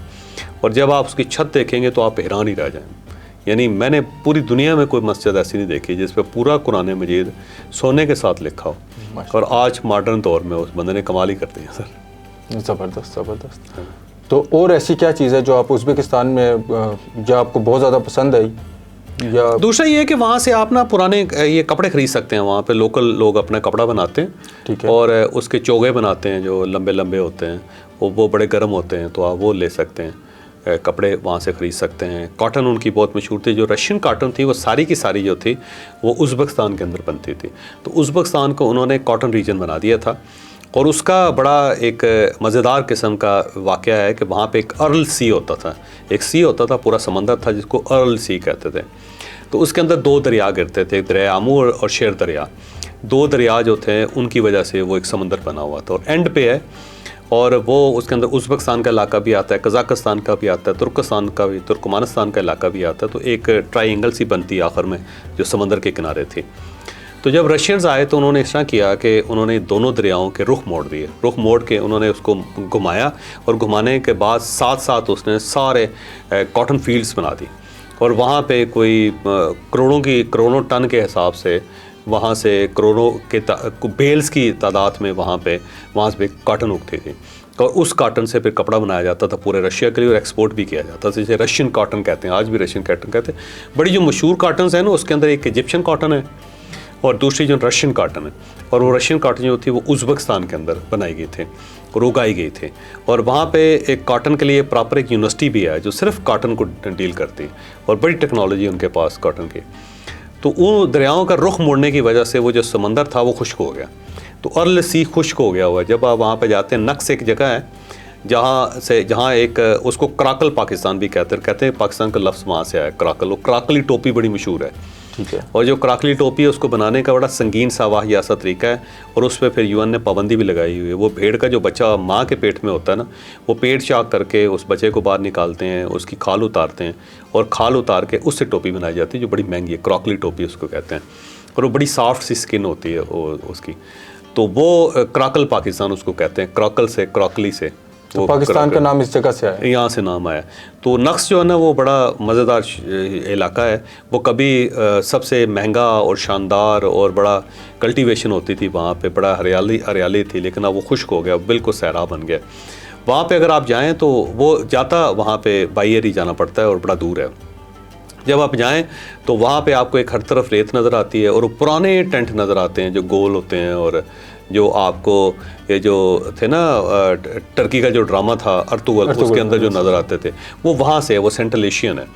और जब आप उसकी छत देखेंगे तो आप हैरान ही रह जाएंगे। यानी मैंने पूरी दुनिया में कोई मस्जिद ऐसी नहीं देखी जिस पे पूरा कुरान मजीद सोने के साथ लिखा हो। और आज मॉडर्न दौर में उस बंदे ने कमाल ही कर दी है सर। ज़बरदस्त ज़बरदस्त। तो और ऐसी क्या चीज़ है जो आप उज़्बेकिस्तान में जो आपको बहुत ज़्यादा पसंद आई? या दूसरा ये है कि वहाँ से आप ना पुराने ये कपड़े ख़रीद सकते हैं। वहाँ पे लोकल लोग अपना कपड़ा बनाते हैं, ठीक है, और उसके चोगे बनाते हैं जो लंबे लंबे होते हैं, वो बड़े गर्म होते हैं, तो आप वो ले सकते हैं, कपड़े वहाँ से ख़रीद सकते हैं। कॉटन उनकी बहुत मशहूर थी, जो रशियन कॉटन थी वो सारी की सारी जो थी वो उज़्बेकिस्तान के अंदर बनती थी। तो उज़्बेकिस्तान को उन्होंने कॉटन रीजन बना दिया था। और उसका बड़ा एक मज़ेदार किस्म का वाक़या है कि वहाँ पे एक अर्ल सी होता था, एक सी होता था, पूरा समंदर था जिसको अर्ल सी कहते थे। तो उसके अंदर दो दरिया गिरते थे, दरिया आमू और शेर दरिया। दो दरिया जो थे उनकी वजह से वो एक समंदर बना हुआ था, और एंड पे है, और वो उसके अंदर उज़्बेकिस्तान का इलाका भी आता है, कज़ाकिस्तान का भी आता है, तुर्कस्तान का भी, तुर्कमानिस्तान का इलाका भी आता है। तो एक ट्रायंगल सी बनती है आखिर में जो समंदर के किनारे थी। तो जब रशियंस आए तो उन्होंने इस तरह किया कि उन्होंने दोनों दरियाओं के रुख मोड़ दिए। रुख मोड़ के उन्होंने उसको घुमाया, और घुमाने के बाद साथ साथ उसने सारे कॉटन फील्ड्स बना दी। और वहाँ पे कोई करोड़ों टन के हिसाब से वहाँ से करोड़ों के बेल्स की तादाद में वहाँ से कॉटन उगती थी। और उस कॉटन से फिर कपड़ा बनाया जाता था पूरे रशिया के लिए, और एक्सपोर्ट भी किया जाता था, जिसे रशियन कॉटन कहते हैं, आज भी रशियन कॉटन कहते हैं। बड़ी जो मशहूर कॉटन्स हैं ना, उसके अंदर एक इजिप्शियन कॉटन है और दूसरी जो रशियन कॉटन है। और वो रशियन कॉटन जो थी वो उज़्बेकिस्तान के अंदर बनाई गई थी और उगाई गई थी। और वहाँ पे एक कॉटन के लिए प्रॉपर एक यूनिवर्सिटी भी है जो सिर्फ कॉटन को डील करती है, और बड़ी टेक्नोलॉजी उनके पास कॉटन की। तो उन दरियाओं का रुख मोड़ने की वजह से वो जो समंदर था वो खुश्क हो गया। तो अर्ल सी खुश्क हो गया हुआ है। जब आप वहाँ पे जाते हैं, नक्स एक जगह है जहाँ एक उसको कराकल पाकिस्तान भी कहते हैं, पाकिस्तान का लफ्ज़ वहाँ से आया कराकल। वो कराकली टोपी बड़ी मशहूर है, ठीक है। और जो कराकली टोपी है उसको बनाने का बड़ा संगीन सा वाहिया सा तरीका है, और उस पर फिर यूएन ने पाबंदी भी लगाई हुई है। वो भेड़ का जो बच्चा माँ के पेट में होता है ना, वो पेट चाक करके उस बच्चे को बाहर निकालते हैं, उसकी खाल उतारते हैं, और खाल उतार के उससे टोपी बनाई जाती है जो बड़ी महंगी है, कराकली टोपी उसको कहते हैं। और वो बड़ी सॉफ्ट सी स्किन होती है उसकी। तो वो कराकल पाकिस्तान उसको कहते हैं, कराकल से, कराकली से। तो पाकिस्तान का नाम इस जगह से आया, यहाँ से नाम आया। तो नक्स जो है ना वो बड़ा मज़ेदार इलाका है। वो कभी सबसे महंगा और शानदार और बड़ा कल्टीवेशन होती थी वहाँ पे, बड़ा हरियाली थी, लेकिन अब वो खुश्क हो गया, बिल्कुल सहरा बन गया। वहाँ पे अगर आप जाएँ तो वो जाता वहाँ पे बाई एयर ही जाना पड़ता है और बड़ा दूर है। जब आप जाएं तो वहाँ पे आपको एक हर तरफ रेत नज़र आती है, और पुराने टेंट नज़र आते हैं जो गोल होते हैं और जो आपको ये जो थे ना टर्की का जो ड्रामा था अर्तुगरुल, उसके अंदर जो नज़र आते थे वो वहाँ से, वो सेंट्रल एशियन है।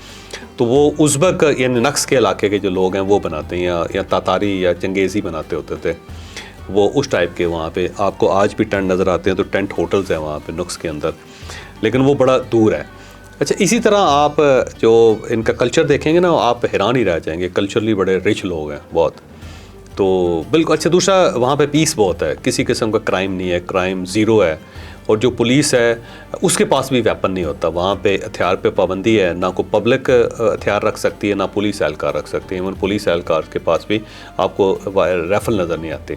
तो वो उज़्बेक यानी नक्स के इलाके के जो लोग हैं वो बनाते हैं, या तातारी या चंगेज़ी बनाते होते थे, वो उस टाइप के वहाँ पे आपको आज भी टेंट नज़र आते हैं। तो टेंट होटल्स हैं वहाँ पे नुक्स के अंदर, लेकिन वो बड़ा दूर है। अच्छा, इसी तरह आप जो इनका कल्चर देखेंगे ना, आप हैरान ही रह जाएंगे। कल्चरली बड़े रिच लोग हैं बहुत, तो बिल्कुल। अच्छा, दूसरा वहाँ पे पीस बहुत है, किसी किस्म का क्राइम नहीं है, क्राइम ज़ीरो है। और जो पुलिस है उसके पास भी वेपन नहीं होता वहाँ पे, हथियार पे पाबंदी है, ना को पब्लिक हथियार रख सकती है, ना पुलिस एहलकार रख सकती है। इवन पुलिस एहलकार के पास भी आपको राइफ़ल नज़र नहीं आती।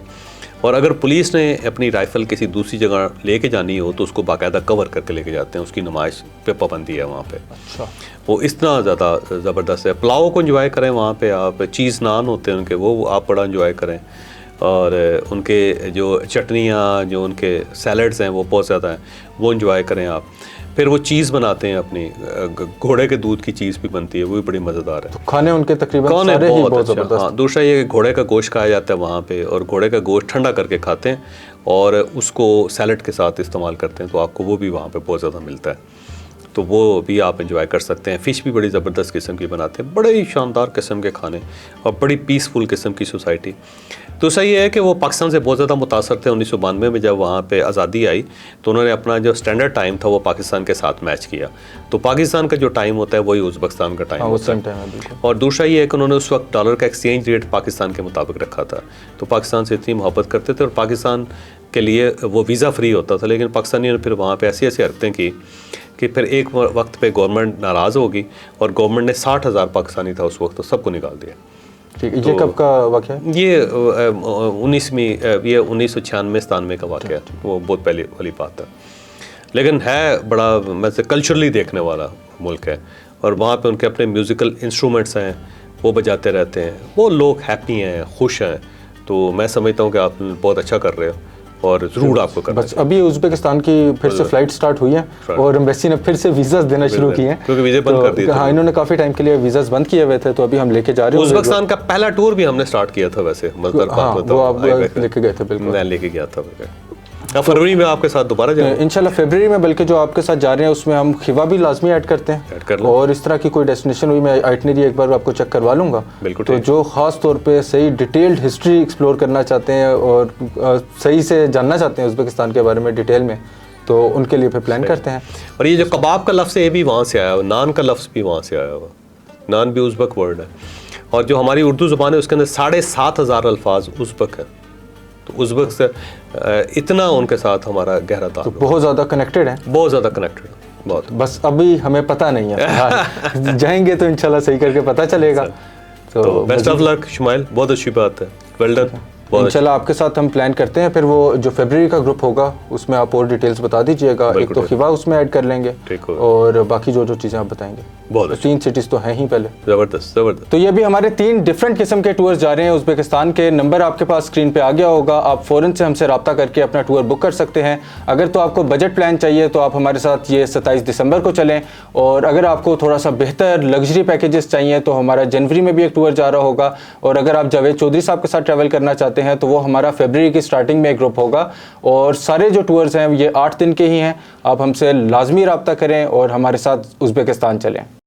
और अगर पुलिस ने अपनी राइफ़ल किसी दूसरी जगह लेके जानी हो तो उसको बाकायदा कवर करके लेके जाते हैं, उसकी नुमाइश पे पाबंदी है वहाँ पे। अच्छा, वो इतना ज़्यादा ज़बरदस्त है। पुलाव को एंजॉय करें वहाँ पे आप, चीज़ नान होते हैं उनके, वो आप बड़ा एंजॉय करें। और उनके जो चटनियाँ, जो उनके सैलड्स हैं वो बहुत ज़्यादा हैं, वो एंजॉय करें आप। फिर वो चीज़ बनाते हैं अपनी, घोड़े के दूध की चीज़ भी बनती है, वो भी बड़ी मज़ेदार है। तो खाने उनके तकरीबन खाने सारे ही बहुत अच्छा। ज़बरदस्त। हाँ, दूसरा ये घोड़े का गोश्त खाया जाता है वहाँ पे, और घोड़े का गोश्त ठंडा करके खाते हैं और उसको सैलड के साथ इस्तेमाल करते हैं, तो आपको वो भी वहाँ पे बहुत ज़्यादा मिलता है। तो वो भी आप एंजॉय कर सकते हैं। फ़िश भी बड़ी ज़बरदस्त किस्म की बनाते हैं, बड़े ही शानदार किस्म के खाने, और बड़ी पीसफुल किस्म की सोसाइटी। तो सही है कि वो पाकिस्तान से बहुत ज़्यादा मुतासर थे। 1992 में जब वहाँ पे आज़ादी आई तो उन्होंने अपना जो स्टैंडर्ड टाइम था वो पाकिस्तान के साथ मैच किया। तो पाकिस्तान का जो टाइम होता है वही उज़्बेकिस्तान का टाइम होता है। और दूसरा ये है कि उन्होंने उस वक्त डॉलर का एक्सचेंज रेट पाकिस्तान के मुताबिक रखा था। तो पाकिस्तान से इतनी मोहब्बत करते थे, और पाकिस्तान के लिए वो वीज़ा फ्री होता था। लेकिन पाकिस्तानियों ने फिर वहाँ पे ऐसी ऐसी हरकतें की कि फिर एक वक्त पे गवर्नमेंट नाराज़ होगी, और गवर्नमेंट ने 60,000 पाकिस्तानी था उस वक्त, तो सबको निकाल दिया। ठीक है, ये कब का वाक़या है? ये 1996-97 का वाक़या है, वो बहुत पहले वाली बात है। लेकिन है बड़ा वैसे कल्चरली देखने वाला मुल्क है, और वहाँ पे उनके अपने म्यूज़िकल इंस्ट्रूमेंट्स हैं, वो बजाते रहते हैं, वो लोग हैप्पी हैं, खुश हैं। तो मैं समझता हूँ कि आप बहुत अच्छा कर रहे हो, और ज़रूर आपको करना बस अभी उज़्बेकिस्तान की फिर से फ्लाइट स्टार्ट हुई है, और एम्बेसी ने फिर से वीज़ास देना शुरू किए हैं, क्योंकि वीज़े बंद कर दिए थे। हाँ, इन्होंने काफ़ी टाइम के लिए वीज़ास बंद किए हुए थे, तो अभी हम लेके जा रहे हैं। उज़्बेकिस्तान का पहला टूर भी हमने स्टार्ट किया था वैसे, वो आप लेके गए थे। बिल्कुल, मैं लेके गया था। फरवरी में आपके साथ दोबारा जाएंगे इंशाल्लाह। फरवरी में बल्कि जो आपके साथ जा रहे हैं उसमें हम खिवा भी लाजमी ऐड करते हैं, ऐड कर लो। और इस तरह की कोई डेस्टिनेशन हुई मैं आइटनरी एक बार आपको चेक करवा लूँगा। बिल्कुल। तो जो ख़ास तौर पे सही डिटेल्ड हिस्ट्री एक्सप्लोर करना चाहते हैं और सही से जानना चाहते हैं उज़्बेकिस्तान के बारे में डिटेल में, तो उनके लिए फिर प्लान करते हैं। और ये जो कबाब का लफ्ज़ है ये भी वहाँ से आया हुआ, नान का लफ्ज़ भी वहाँ से आया हुआ। नान भी उज़्बेक वर्ड है, और जो हमारी उर्दू ज़ुबान है उसके अंदर 7,500 अल्फाज उज़्बेक है। तो उज़्बेक से इतना उनके साथ हमारा गहरा ताल्लुक, बहुत ज़्यादा कनेक्टेड है, बहुत ज़्यादा कनेक्टेड है, बहुत। बस अभी हमें पता नहीं है, जाएंगे तो इंशाल्लाह सही करके पता चलेगा। तो बेस्ट ऑफ लक शुमाइल, बहुत अच्छी बात है, वेल डन। इंशाल्लाह आपके साथ हम प्लान करते हैं। फिर वो जो फरवरी का ग्रुप होगा उसमें आप और डिटेल्स बता दीजिएगा। एक तो खिवा उसमें ऐड कर लेंगे, और बाकी जो जो चीज़ें आप बताएंगे। बहुत 3 सिटीज़ तो हैं ही पहले। ज़बरदस्त ज़बरदस्त। तो ये भी हमारे 3 डिफरेंट किस्म के टूर्स जा रहे हैं उज़्बेकिस्तान के। नंबर आपके पास स्क्रीन पे आ गया होगा, आप फ़ौरन से हमसे रब्ता करके अपना टूर बुक कर सकते हैं। अगर तो आपको बजट प्लान चाहिए तो आप हमारे साथ ये 27 दिसंबर को चलें, और अगर आपको थोड़ा सा बेहतर लग्जरी पैकेजेस चाहिए तो हमारा जनवरी में भी एक टूर जा रहा होगा। और अगर आप जावेद चौधरी साहब के साथ ट्रैवल करना चाहते हैं तो वो हमारा फरवरी की स्टार्टिंग में एक ग्रुप होगा, और सारे जो टूर्स हैं ये 8 दिन के ही हैं। आप हमसे लाजमी रब्ता करें और हमारे साथ उज़्बेकिस्तान चलें।